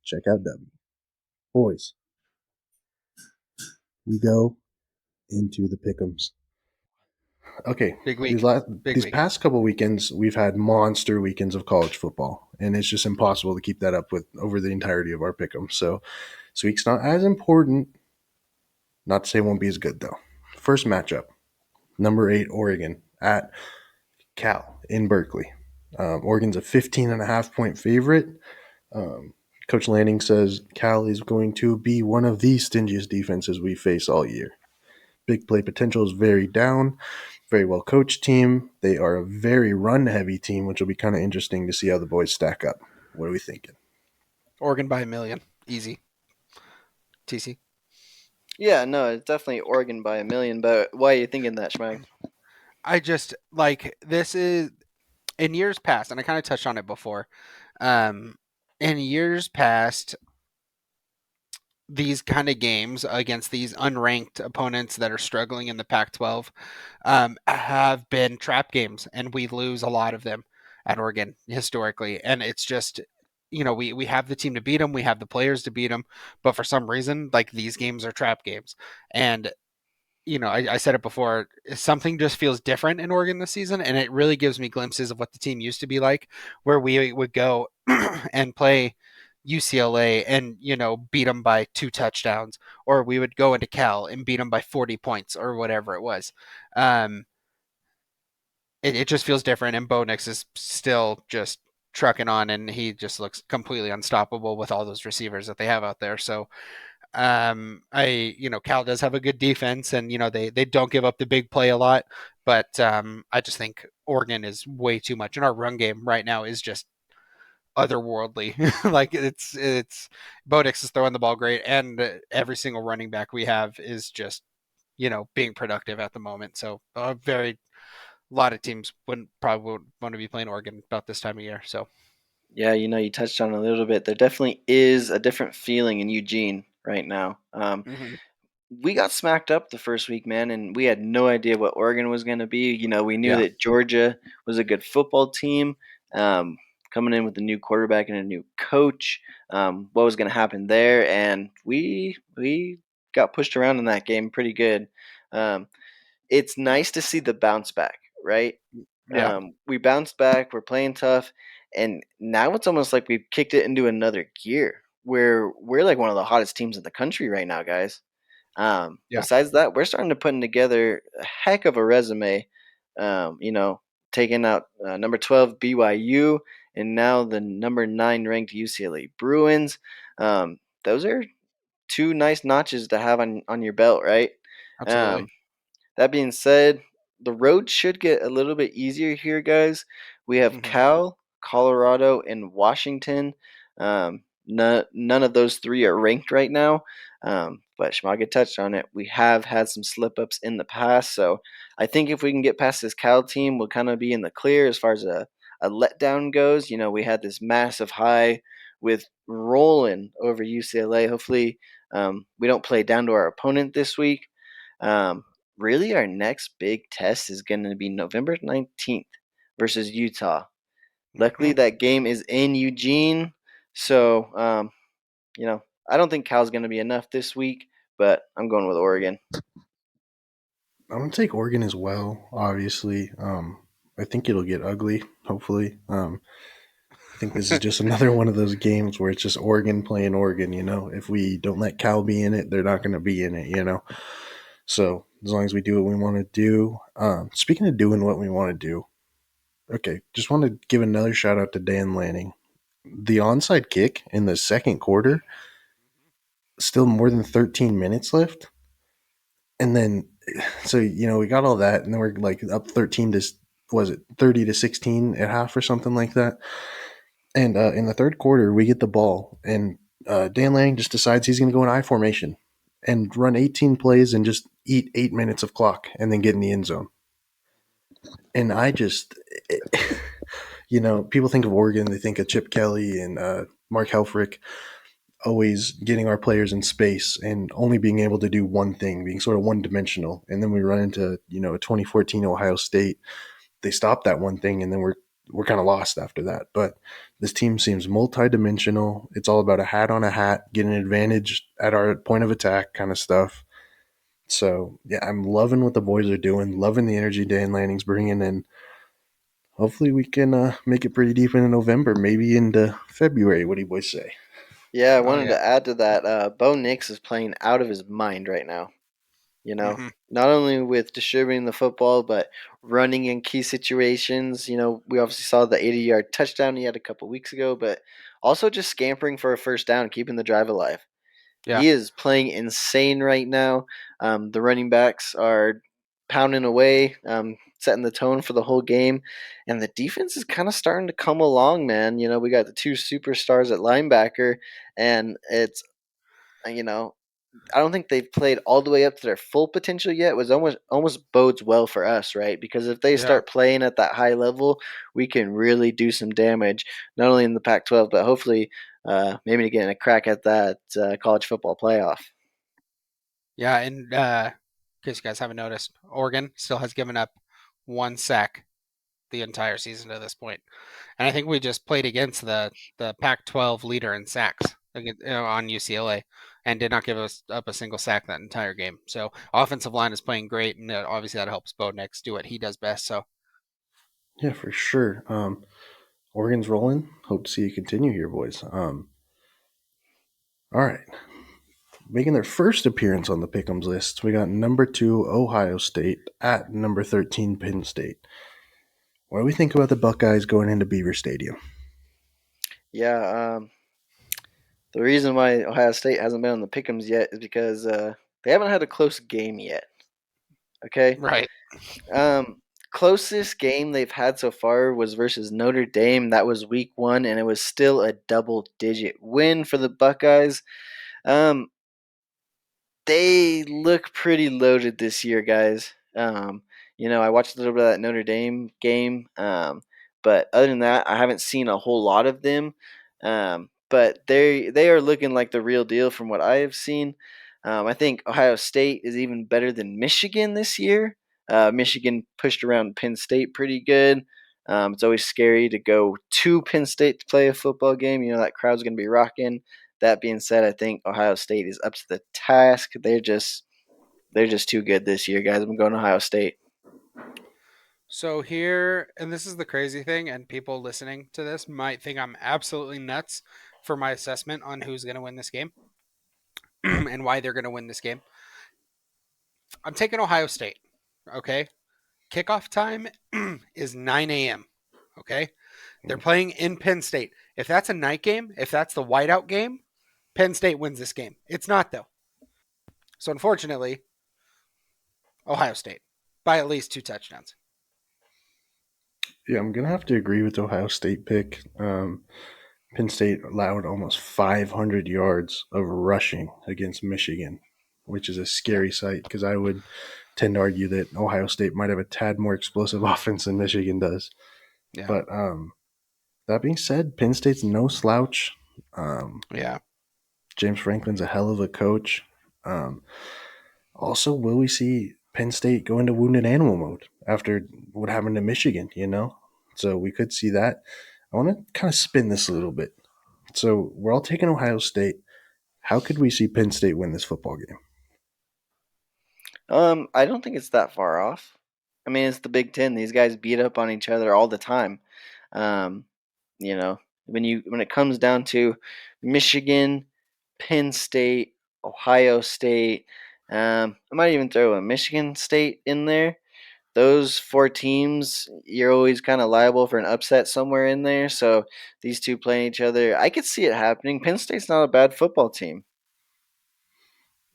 check out Dubby. Boys, we go into the pick'ems. Okay, Big these week. last Big these week. past couple weekends, we've had monster weekends of college football, and it's just impossible to keep that up with over the entirety of our pick'em. So this week's not as important. Not to say it won't be as good though. First matchup: number 8 Oregon at Cal in Berkeley. Oregon's a 15.5 point favorite. Um, Coach Lanning says Cal is going to be one of the stingiest defenses we face all year. Big play potential is very down. Very well coached team. They are a very run heavy team, which will be kind of interesting to see how the boys stack up. What are we thinking? Oregon by a million. Easy. TC. Yeah, no, it's definitely Oregon by a million. But why are you thinking that, Schmag? I just like this is in years past, and I kind of touched on it before. Um, in years past, these kind of games against these unranked opponents that are struggling in the Pac-12 have been trap games, and we lose a lot of them at Oregon historically. And it's just, we have the team to beat them, we have the players to beat them, but for some reason, like these games are trap games. And I said it before, something just feels different in Oregon this season, and it really gives me glimpses of what the team used to be like, where we would go and play UCLA and beat them by 2 touchdowns, or we would go into Cal and beat them by 40 points or whatever it was. Um, it just feels different, and Bo Nix is still just trucking on, and he just looks completely unstoppable with all those receivers that they have out there. So Cal does have a good defense, and they don't give up the big play a lot, but I just think Oregon is way too much, and our run game right now is just otherworldly. Like it's Bodix is throwing the ball great, and every single running back we have is just being productive at the moment. So a lot of teams wouldn't probably want to be playing Oregon about this time of year. So Yeah, you touched on it a little bit. There definitely is a different feeling in Eugene right now. mm-hmm. We got smacked up the first week, man, and we had no idea what Oregon was going to be. We knew Yeah, that Georgia was a good football team, coming in with a new quarterback and a new coach. What was going to happen there, and we got pushed around in that game pretty good. Um, it's nice to see the bounce back, right? yeah, We bounced back. We're playing tough, and now it's almost like we've kicked it into another gear where we're like one of the hottest teams in the country right now, guys. yeah, Besides that, we're starting to put together a heck of a resume. Um, you know, Taking out number 12 BYU and now the number 9 ranked UCLA Bruins. Those are two nice notches to have on your belt, right? absolutely. Um, that being said, the road should get a little bit easier here, guys. We have Mm-hmm. Cal, Colorado, and Washington. None of those three are ranked right now, but Schmaga touched on it. We have had some slip ups in the past, so I think if we can get past this Cal team, we'll kind of be in the clear as far as a letdown goes. We had this massive high with rolling over UCLA. Hopefully, we don't play down to our opponent this week. Um, really our next big test is going to be November 19th versus Utah. Luckily, Hmm. that game is in Eugene, so you know, I don't think Cal's going to be enough this week, but I'm going with Oregon. I'm gonna take Oregon as well. Obviously, I think it'll get ugly. Hopefully, I think this is just another one of those games where it's just Oregon playing Oregon. If we don't let Cal be in it, they're not going to be in it. So as long as we do what we want to do. Speaking of doing what we want to do, okay, just want to give another shout out to Dan Lanning. The onside kick in the second quarter, still more than 13 minutes left, and then so we got all that, and then we're like up 13 to was it 30-16 at half or something like that. And in the third quarter, we get the ball, and Dan Lanning just decides he's going to go in I formation and run 18 plays and just eat 8 minutes of clock and then get in the end zone. And I just, people think of Oregon, they think of Chip Kelly and Mark Helfrich always getting our players in space and only being able to do one thing, being sort of one dimensional. And then we run into, a 2014 Ohio State. They stopped that one thing, and then we're kind of lost after that. But this team seems multi-dimensional. It's all about a hat on a hat, getting an advantage at our point of attack kind of stuff. So, yeah, I'm loving what the boys are doing, loving the energy Dan Lanning's bringing, and hopefully we can make it pretty deep into November, maybe into February. What do you boys say? Yeah, I Oh wanted yeah. to add to that. Bo Nix is playing out of his mind right now. Hmm. Not only with distributing the football, but running in key situations. We obviously saw the 80-yard touchdown he had a couple weeks ago, but also just scampering for a first down, keeping the drive alive. Yeah. He is playing insane right now. The running backs are pounding away, setting the tone for the whole game. And the defense is kind of starting to come along, man. We got the two superstars at linebacker, and it's, you know, I don't think they've played all the way up to their full potential yet. It was almost bodes well for us, right? Because if they Yeah. start playing at that high level, we can really do some damage, not only in the Pac-12, but hopefully maybe to get a crack at that college football playoff. Yeah. And in case you guys haven't noticed, Oregon still has given up one sack the entire season to this point. And I think we just played against the Pac-12 leader in sacks on UCLA and did not give us up a single sack that entire game. So offensive line is playing great, and obviously that helps Bo Nix do what he does best. So Yeah, for sure. Oregon's rolling. Hope to see you continue here, boys. All right. Making their first appearance on the Pick'ems list, we got number 2 Ohio State at number 13 Penn State. What do we think about the Buckeyes going into Beaver Stadium? Yeah, the reason why Ohio State hasn't been on the pick'ems yet is because they haven't had a close game yet. Okay, right. um, closest game they've had so far was versus Notre Dame. That was week 1, and it was still a double-digit win for the Buckeyes. Um, they look pretty loaded this year, guys. I watched a little bit of that Notre Dame game, but other than that, I haven't seen a whole lot of them. But they are looking like the real deal from what I have seen. I think Ohio State is even better than Michigan this year. Michigan pushed around Penn State pretty good. It's always scary to go to Penn State to play a football game. That crowd's going to be rocking. That being said, I think Ohio State is up to the task. They're just too good this year, guys. I'm going Ohio State. So here, and this is the crazy thing, and people listening to this might think I'm absolutely nuts for my assessment on who's going to win this game and why they're going to win this game. I'm taking Ohio State. Okay. Kickoff time is 9 a.m. Okay. They're playing in Penn State. If that's a night game, if that's the whiteout game, Penn State wins this game. It's not, though. So unfortunately, Ohio State by at least 2 touchdowns. Yeah, I'm going to have to agree with the Ohio State pick. Penn State allowed almost 500 yards of rushing against Michigan, which is a Yeah. scary sight because I would tend to argue that Ohio State might have a tad more explosive offense than Michigan does. Yeah. But that being said, Penn State's no slouch. Yeah. James Franklin's a hell of a coach. Also, will we see Penn State go into wounded animal mode after what happened to Michigan, you know? So we could see that. I want to kind of spin this a little bit. So we're all taking Ohio State. How could we see Penn State win this football game? I don't think it's that far off. I mean, it's the Big Ten. These guys beat up on each other all the time. Um, you know, when it comes down to Michigan, Penn State, Ohio State, I might even throw a Michigan State in there. Those four teams, you're always kind of liable for an upset somewhere in there. So these two playing each other, I could see it happening. Penn State's not a bad football team.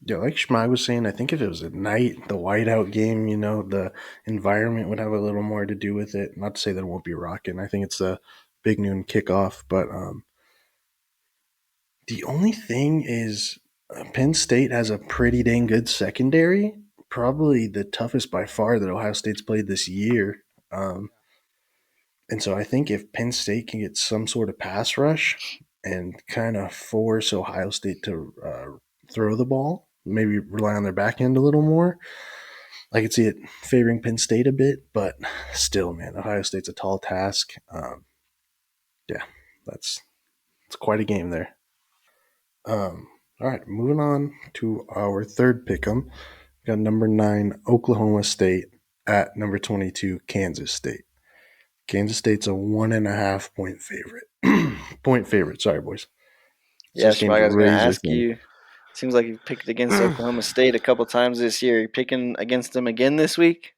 Yeah, like Schmag was saying, I think if it was at night, the whiteout game, you know, the environment would have a little more to do with it. Not to say that it won't be rocking. I think it's a big noon kickoff, but the only thing is Penn State has a pretty dang good secondary. Probably the toughest by far that Ohio State's played this year. And so I think if Penn State can get some sort of pass rush and kind of force Ohio State to throw the ball, maybe rely on their back end a little more, I could see it favoring Penn State a bit. But still, man, Ohio State's a tall task. Yeah, that's it's quite a game there. All right, moving on to our third pick'em. We got number 9 Oklahoma State at number 22 Kansas State. Kansas State's a 1.5 point favorite. Point favorite. Sorry, boys. So Yeah, this game's Schmag, I was going to razor ask thin. you. Seems like you've picked against Oklahoma State a couple times this year. Are you picking against them again this week?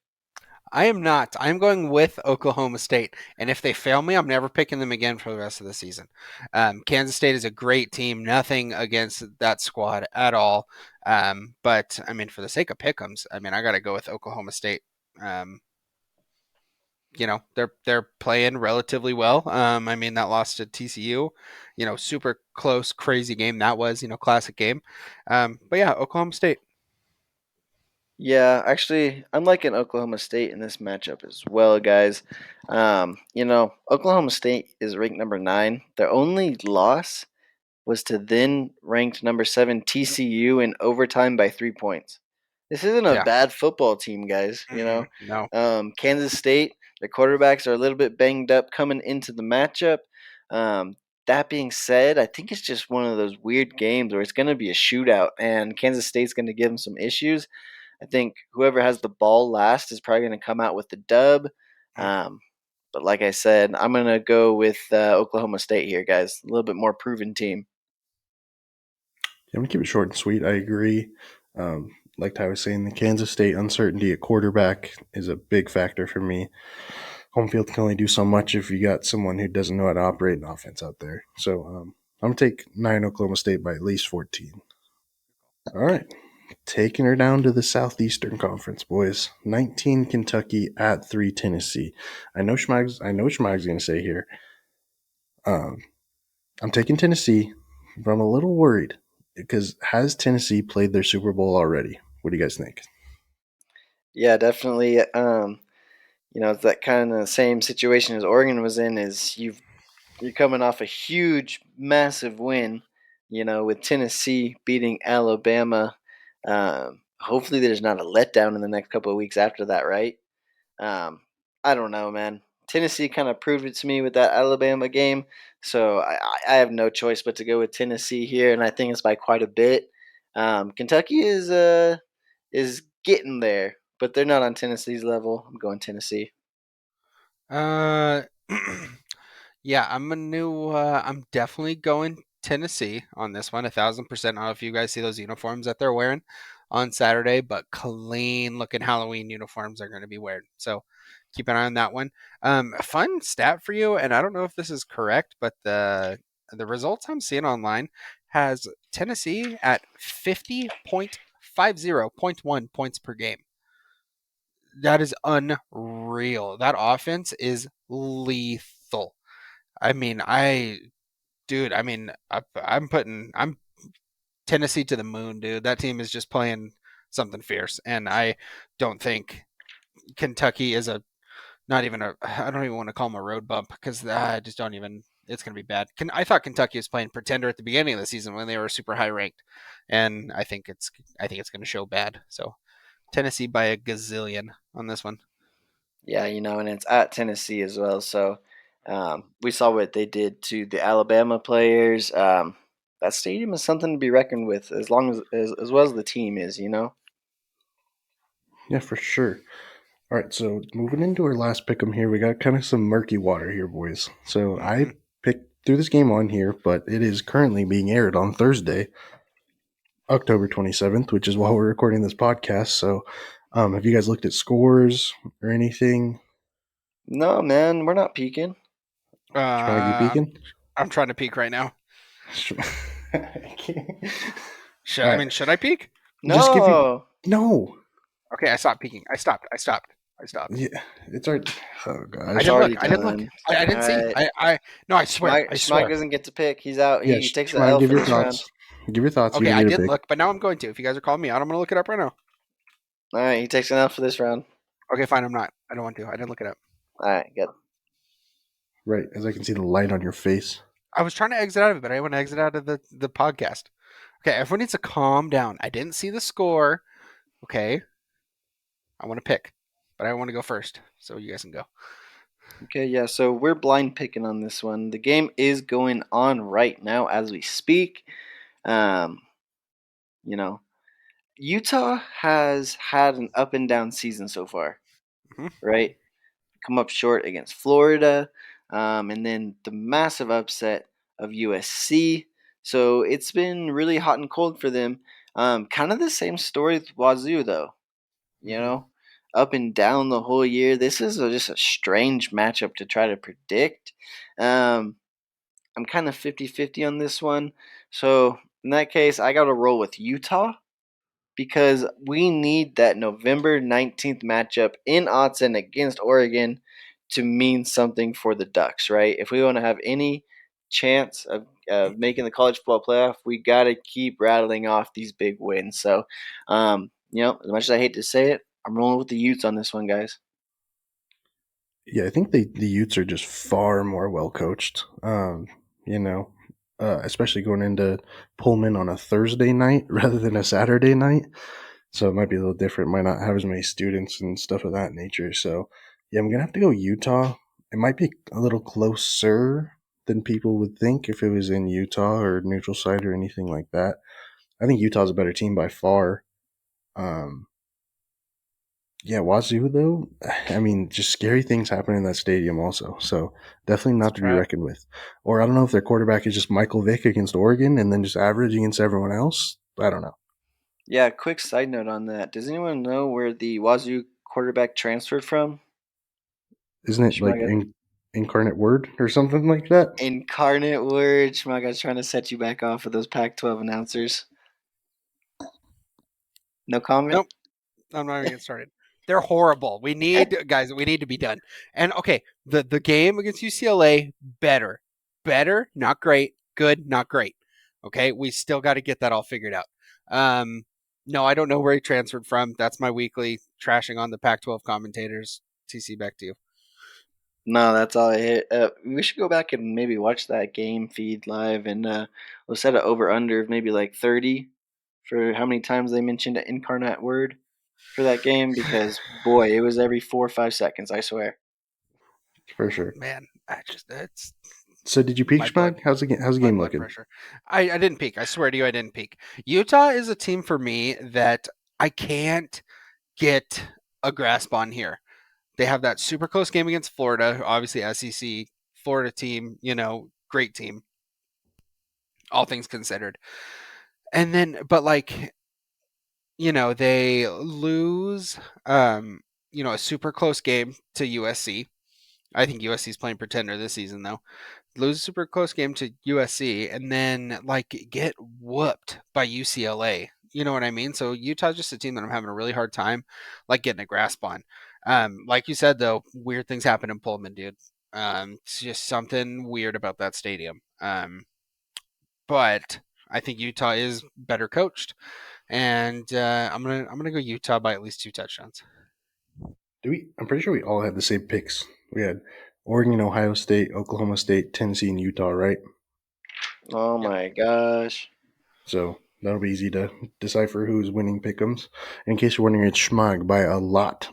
I am not. I'm going with Oklahoma State, and if they fail me, I'm never picking them again for the rest of the season. Kansas State is a great team. Nothing against that squad at all. But I mean, for the sake of pick'ems, I mean, I got to go with Oklahoma State. Um, they're playing relatively well. I mean, that loss to TCU, super close, crazy game that was. Classic game. But yeah, Oklahoma State. Yeah, actually, I'm liking Oklahoma State in this matchup as well, guys. Oklahoma State is ranked number 9. Their only loss was to then ranked number 7 TCU in overtime by 3 points. This isn't a Yeah. bad football team, guys. No. Kansas State, their quarterbacks are a little bit banged up coming into the matchup. That being said, I think it's just one of those weird games where it's going to be a shootout, and Kansas State's going to give them some issues. I think whoever has the ball last is probably going to come out with the dub. Um, but like I said, I'm going to go with Oklahoma State here, guys. A little bit more proven team. I'm going to keep it short and sweet. I agree. Like Ty was saying, the Kansas State uncertainty at quarterback is a big factor for me. Home field can only do so much if you got someone who doesn't know how to operate an offense out there. So I'm going to take 9 Oklahoma State by at least 14. All right. Taking her down to the Southeastern Conference, boys. 19 Kentucky at 3 Tennessee. I know what Schmag's going to say here. Um, I'm taking Tennessee, but I'm a little worried because has Tennessee played their Super Bowl already? What do you guys think? Yeah, definitely. It's that kind of same situation as Oregon was in. Is you're coming off a huge, massive win. With Tennessee beating Alabama. Hopefully, there's not a letdown in the next couple of weeks after that, right? Um, I don't know, man. Tennessee kind of proved it to me with that Alabama game, so I have no choice but to go with Tennessee here, and I think it's by quite a bit. Kentucky is getting there, but they're not on Tennessee's level. I'm going Tennessee. Uh, yeah, I'm definitely going Tennessee on this one, 1,000%. I don't know if you guys see those uniforms that they're wearing on Saturday, but clean looking Halloween uniforms are going to be wearing. So keep an eye on that one. A fun stat for you, and I don't know if this is correct, but the results I'm seeing online has Tennessee at 50.50.1 points per game. That is unreal. That offense is lethal. I mean, I'm Tennessee to the moon, dude. That team is just playing something fierce, and I don't think Kentucky is not even I don't even want to call them a road bump because I just don't even. It's going to be bad. I thought Kentucky was playing pretender at the beginning of the season when they were super high ranked, and I think it's going to show bad. So Tennessee by a gazillion on this one. Yeah, and it's at Tennessee as well. So we saw what they did to the Alabama players. That stadium is something to be reckoned with, as long as well as the team is. Yeah, for sure. All right, so moving into our last pick 'em here, we got kind of some murky water here, boys. So I Mm-hmm. picked threw this game on here, but it is currently being aired on Thursday, October 27th, which is while we're recording this podcast. So, have you guys looked at scores or anything? No, man, we're not peaking. Uh, Schmag, you I'm peeking? I'm trying to peek right now. I can't. Should All I right, mean should I peek? just give you No. no. Okay, I stopped peeking. I stopped. I stopped. Yeah, it's our. Oh I gosh. It's didn't look. already I didn't look. done. I All didn't see. right. I no. I swear. I Schmag swear. doesn't get to pick. He's out. Yeah, He takes the Schmag, L give for your this round. thoughts. Give your thoughts. You Okay, don't I get a didn't pick. look, but now I'm going to. If you guys are calling me out, I'm gonna look it up right now. All right, he takes an L for this round. Okay, fine. I'm not. I don't want to. I didn't look it up. All right, good. Right, as I can see the light on your face. I was trying to exit out of it, but I want to exit out of the podcast. Okay, everyone needs to calm down. I didn't see the score. Okay, I want to pick, but I want to go first, so you guys can go. Okay, yeah, so we're blind picking on this one. The game is going on right now as we speak. Um, you know, Utah has had an up and down season so far, Hmm. right? Come up short against Florida, and then the massive upset of USC. So it's been really hot and cold for them. Kind of the same story with Wazoo, though. You Hmm. know, up and down the whole year. This is just a strange matchup to try to predict. Um, I'm kind of 50-50 on this one. So in that case, I got to roll with Utah because we need that November 19th matchup in Autzen against Oregon to mean something for the Ducks, right? If we want to have any chance of making the college football playoff, we got to keep rattling off these big wins. So, as much as I hate to say it, I'm rolling with the Utes on this one, guys. Yeah, I think the Utes are just far more well coached. You know, especially going into Pullman on a Thursday night rather than a Saturday night. So it might be a little different. Might not have as many students and stuff of that nature. So yeah, I'm gonna have to go Utah. It might be a little closer than people would think if it was in Utah or neutral site or anything like that. I think Utah's a better team by far. Um, Yeah, Wazoo though. I mean, just scary things happen in that stadium also. So definitely It's a not to be trap. reckoned with. Or I don't know if their quarterback is just Michael Vick against Oregon and then just average against everyone else. I don't know. Yeah, quick side note on that. Does anyone know where the Wazoo quarterback transferred from? Isn't it like Shmaga. incarnate word or something like that? Incarnate word. Shmaga's trying to set you back off of those Pac-12 announcers. No comment? Nope. I'm not even getting started. They're horrible. We need guys. We need to be done. And okay, the game against UCLA better, not great, good, not great. Okay, we still got to get that all figured out. Um, no, I don't know where he transferred from. That's my weekly trashing on the Pac-12 commentators. TC, back to you. No, that's all I hit. We should go back and maybe watch that game feed live, and we'll set it over under of maybe like 30 for how many times they mentioned an incarnate word for that game, because boy, it was every 4 or 5 seconds, I swear. For sure. Man, I just it's So did you peek, my blood Schmag? How's the my game blood looking? pressure. I didn't peak. I swear to you, I didn't peak. Utah is a team for me that I can't get a grasp on here. They have that super close game against Florida, obviously SEC Florida team, great team, all things considered. And then, but like, they lose, a super close game to USC. I think USC is playing pretender this season, though. Lose a super close game to USC, and then like get whooped by UCLA. You know what I mean? So Utah's just a team that I'm having a really hard time like getting a grasp on. Like you said though, weird things happen in Pullman, dude. It's just something weird about that stadium. But I think Utah is better coached, and I'm gonna go Utah by at least 2 touchdowns. I'm pretty sure we all had the same picks. We had Oregon, Ohio State, Oklahoma State, Tennessee, and Utah, right? Oh Yep. my gosh. So That'll be easy to decipher who's winning pick'ems. In case you're wondering, it's Schmag by a lot.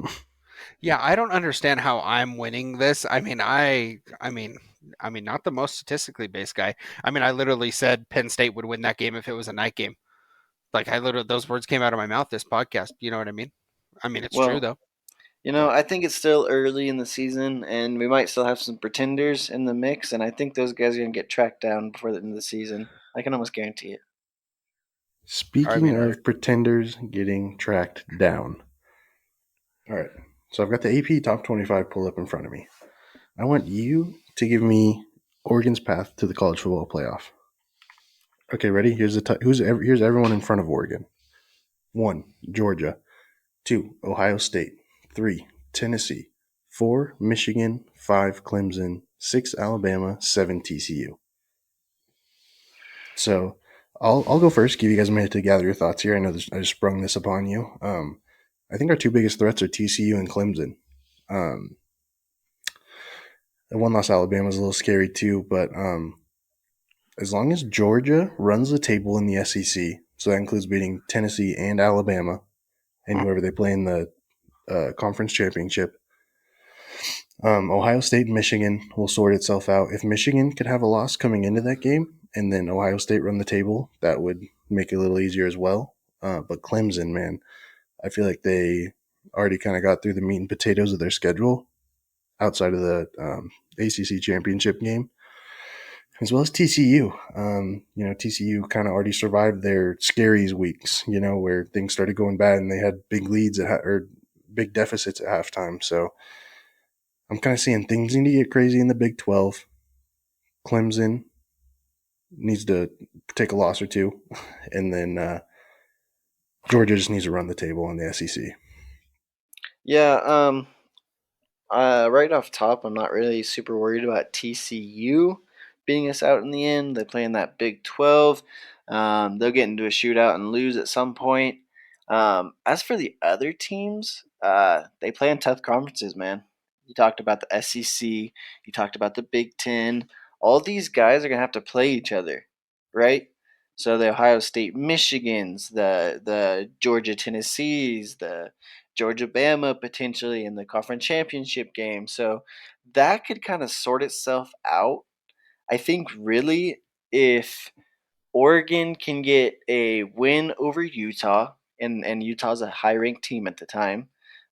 Yeah, I don't understand how I'm winning this. I mean, not the most statistically based guy. I mean, I literally said Penn State would win that game if it was a night game. Like I literally, those words came out of my mouth this podcast. You know what I mean? I mean, it's true Well, though. But I think it's still early in the season, and we might still have some pretenders in the mix, and I think those guys are going to get tracked down before the end of the season. I can almost guarantee it. I Speaking mean, of pretenders getting tracked down. All right. So I've got the AP top 25 pulled up in front of me. I want you to give me Oregon's path to the college football playoff. Okay, ready? Here's everyone in front of Oregon. 1, Georgia. 2, Ohio State. 3, Tennessee. 4, Michigan. 5, Clemson. 6, Alabama. 7, TCU. So I'll go first. Give you guys a minute to gather your thoughts here. I know I just sprung this upon you. I think our two biggest threats are TCU and Clemson. Um, the one loss Alabama is a little scary too, but as long as Georgia runs the table in the SEC, so that includes beating Tennessee and Alabama and whoever they play in the conference championship, Ohio State and Michigan will sort itself out. If Michigan could have a loss coming into that game and then Ohio State run the table, that would make it a little easier as well. But Clemson, man, I feel like they already kind of got through the meat and potatoes of their schedule outside of the ACC championship game, as well as TCU. TCU kind of already survived their scaries weeks, where things started going bad and they had big leads or big deficits at halftime. So I'm kind of seeing things need to get crazy in the Big 12. Clemson needs to take a loss or two, and then Georgia just needs to run the table on the SEC. Yeah, right off top, I'm not really super worried about TCU beating us out in the end. They play in that Big 12. They'll get into a shootout and lose at some point. As for the other teams, they play in tough conferences, man. You talked about the SEC, you talked about the Big 10. All these guys are going to have to play each other, right? So the Ohio State Michigans, the Georgia Tennessees, the Georgia Bama potentially in the conference championship game. So that could kind of sort itself out. I think really if Oregon can get a win over Utah, and Utah's a high ranked team at the time,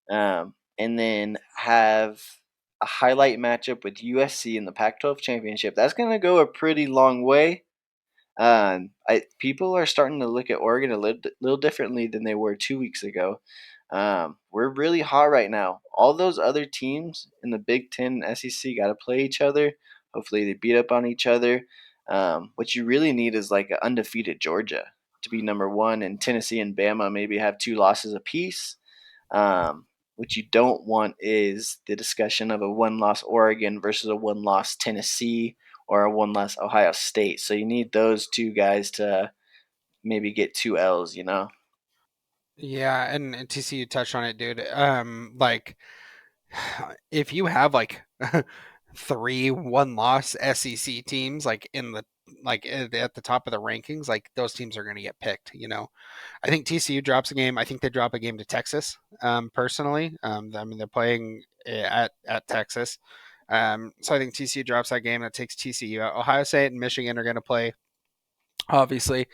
and then have a highlight matchup with USC in the Pac 12 championship, that's going to go a pretty long way. People are starting to look at Oregon a little differently than they were 2 weeks ago. We're really hot right now. All those other teams in the Big Ten and SEC got to play each other. Hopefully, they beat up on each other. What you really need is like an undefeated Georgia to be number one, and Tennessee and Bama maybe have 2 losses apiece. What you don't want is the discussion of a one-loss Oregon versus a one-loss Tennessee or a one-loss Ohio State. So you need those two guys to maybe get 2 L's. yeah, and TCU touched on it, dude. Like if you have like three one-loss SEC teams like in the like at the top of the rankings, like those teams are going to get picked. I think TCU drops a game. I think they drop a game to Texas. Personally, I mean they're playing at Texas, so I think TCU drops that game. That takes TCU out. Ohio State and Michigan are going to play. Obviously,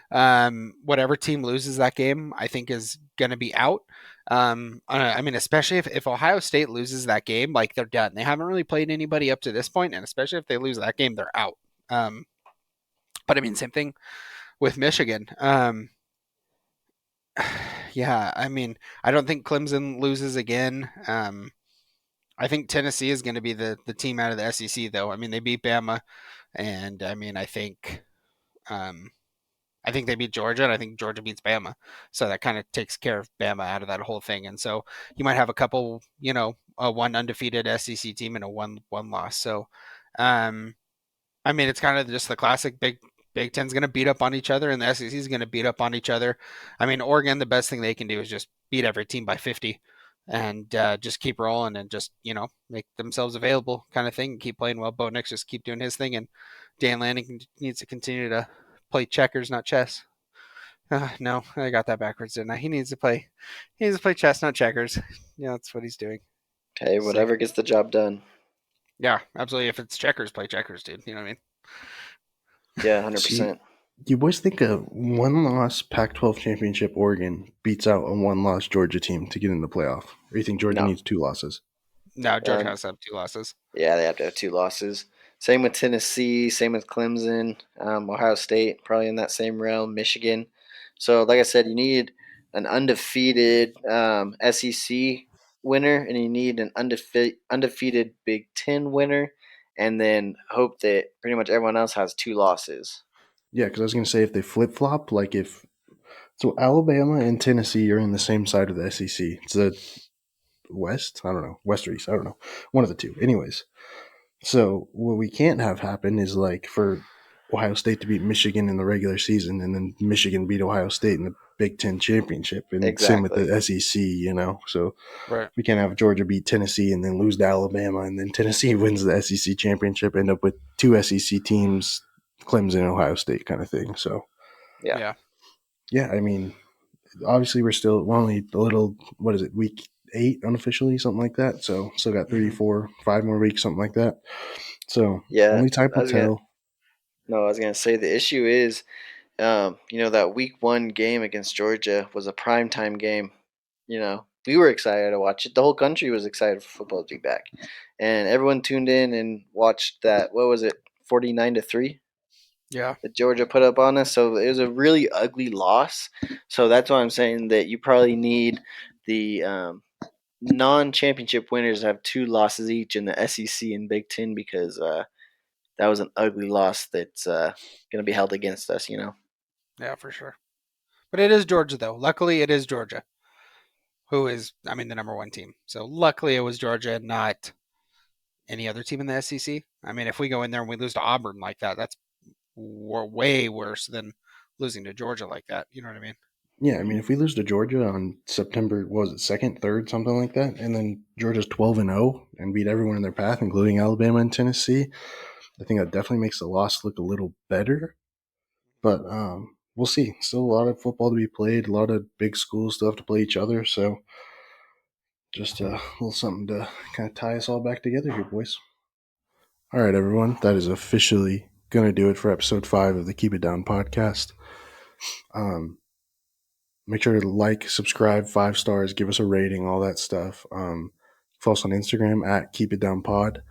whatever team loses that game, I think is going to be out. I mean, especially if Ohio State loses that game, like they're done. They haven't really played anybody up to this point, and especially if they lose that game, they're out. But I mean, same thing with Michigan. Yeah, I mean, I don't think Clemson loses again. I think Tennessee is going to be the team out of the SEC, though. I mean, they beat Bama, and I mean, um, I think they beat Georgia, and I think Georgia beats Bama. So that kind of takes care of Bama out of that whole thing. And so you might have a couple, a one undefeated SEC team and a one loss. So, um, I mean, it's kind of just the classic Big Ten's going to beat up on each other, and the SEC is going to beat up on each other. I mean, Oregon, the best thing they can do is just beat every team by 50, and just keep rolling and just make themselves available, kind of thing. Keep playing well. Bo Nix just keep doing his thing, and Dan Lanning needs to continue to play checkers, not chess. No, I got that backwards, didn't I? He needs to play. He needs to play chess, not checkers. Yeah, that's what he's doing. Hey, See. whatever gets the job done. Yeah, absolutely. If it's checkers, play checkers, dude. You know what I mean? Yeah, See, 100%. do you boys think a one-loss Pac-12 championship Oregon beats out a one-loss Georgia team to get in the playoff? Or you think Georgia No. needs 2 losses? No, Georgia Um, has to have 2 losses. yeah, they have to have 2 losses. Same with Tennessee, same with Clemson, Ohio State, probably in that same realm, Michigan. So, like I said, you need an undefeated SEC winner, and you need an undefeated Big Ten winner, and then hope that pretty much everyone else has 2 losses. Yeah, because I was going to say if they flip-flop, like if so, Alabama and Tennessee are in the same side of the SEC. It's the West. I don't know, West or East. I don't know, one of the two. Anyways, so what we can't have happen is like for Ohio State to beat Michigan in the regular season, and then Michigan beat Ohio State in the Big Ten championship, and same with Exactly. the SEC. So Right. we can't have Georgia beat Tennessee and then lose to Alabama, and then Tennessee wins the SEC championship, end up with two SEC teams, Clemson and Ohio State kind of thing. So Yeah. Yeah. yeah, I mean, obviously we're only a little, what is it, week 8 unofficially, something like that. So still got three, Hmm. 4, 5 more weeks, something like that. So Yeah. only time I will was gonna tell. no, I was gonna say the issue is that week 1 game against Georgia was a primetime game. We were excited to watch it. The whole country was excited for football to be back, and everyone tuned in and watched that. What was it, 49-3 Yeah. that Georgia put up on us? So it was a really ugly loss. So that's why I'm saying that you probably need the non-championship winners to have 2 losses each in the SEC and Big Ten because that was an ugly loss that's going to be held against us. Yeah, for sure. But it is Georgia, though. Luckily, it is Georgia, who is, I mean, the number one team. So luckily, it was Georgia, not any other team in the SEC. I mean, if we go in there and we lose to Auburn like that, that's way worse than losing to Georgia like that. You know what I mean? Yeah, I mean, if we lose to Georgia on September, what was it, second, third, something like that, and then Georgia's 12-0 and beat everyone in their path, including Alabama and Tennessee, I think that definitely makes the loss look a little better. But we'll see. Still a lot of football to be played. A lot of big schools still have to play each other. So just a little something to kind of tie us all back together here, boys. All right, everyone. That is officially going to do it for episode 5 of the Keep It Down podcast. Make sure to like, subscribe, 5 stars, give us a rating, all that stuff. Follow us on Instagram at Keep It Down Pod.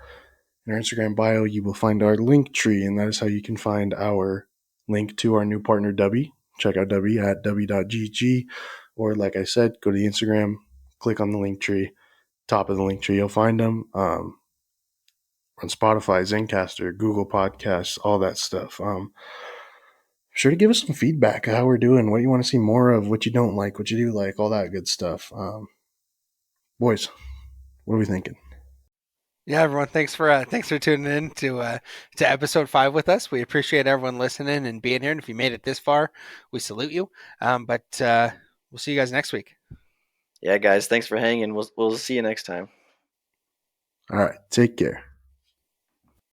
In our Instagram bio, you will find our link tree, and that is how you can find our link to our new partner, Dubby. Check out Dubby at dubby.gg, or like I said, go to the Instagram, click on the link tree, top of the link tree, you'll find them. On Spotify, Zencaster, Google Podcasts, all that stuff. Sure to give us some feedback of how we're doing, what you want to see more of, what you don't like, what you do like, all that good stuff. Boys, what are we thinking? Yeah, everyone. Thanks for tuning in to episode 5 with us. We appreciate everyone listening and being here. And if you made it this far, we salute you. But we'll see you guys next week. Yeah, guys, thanks for hanging. We'll see you next time. All right, take care.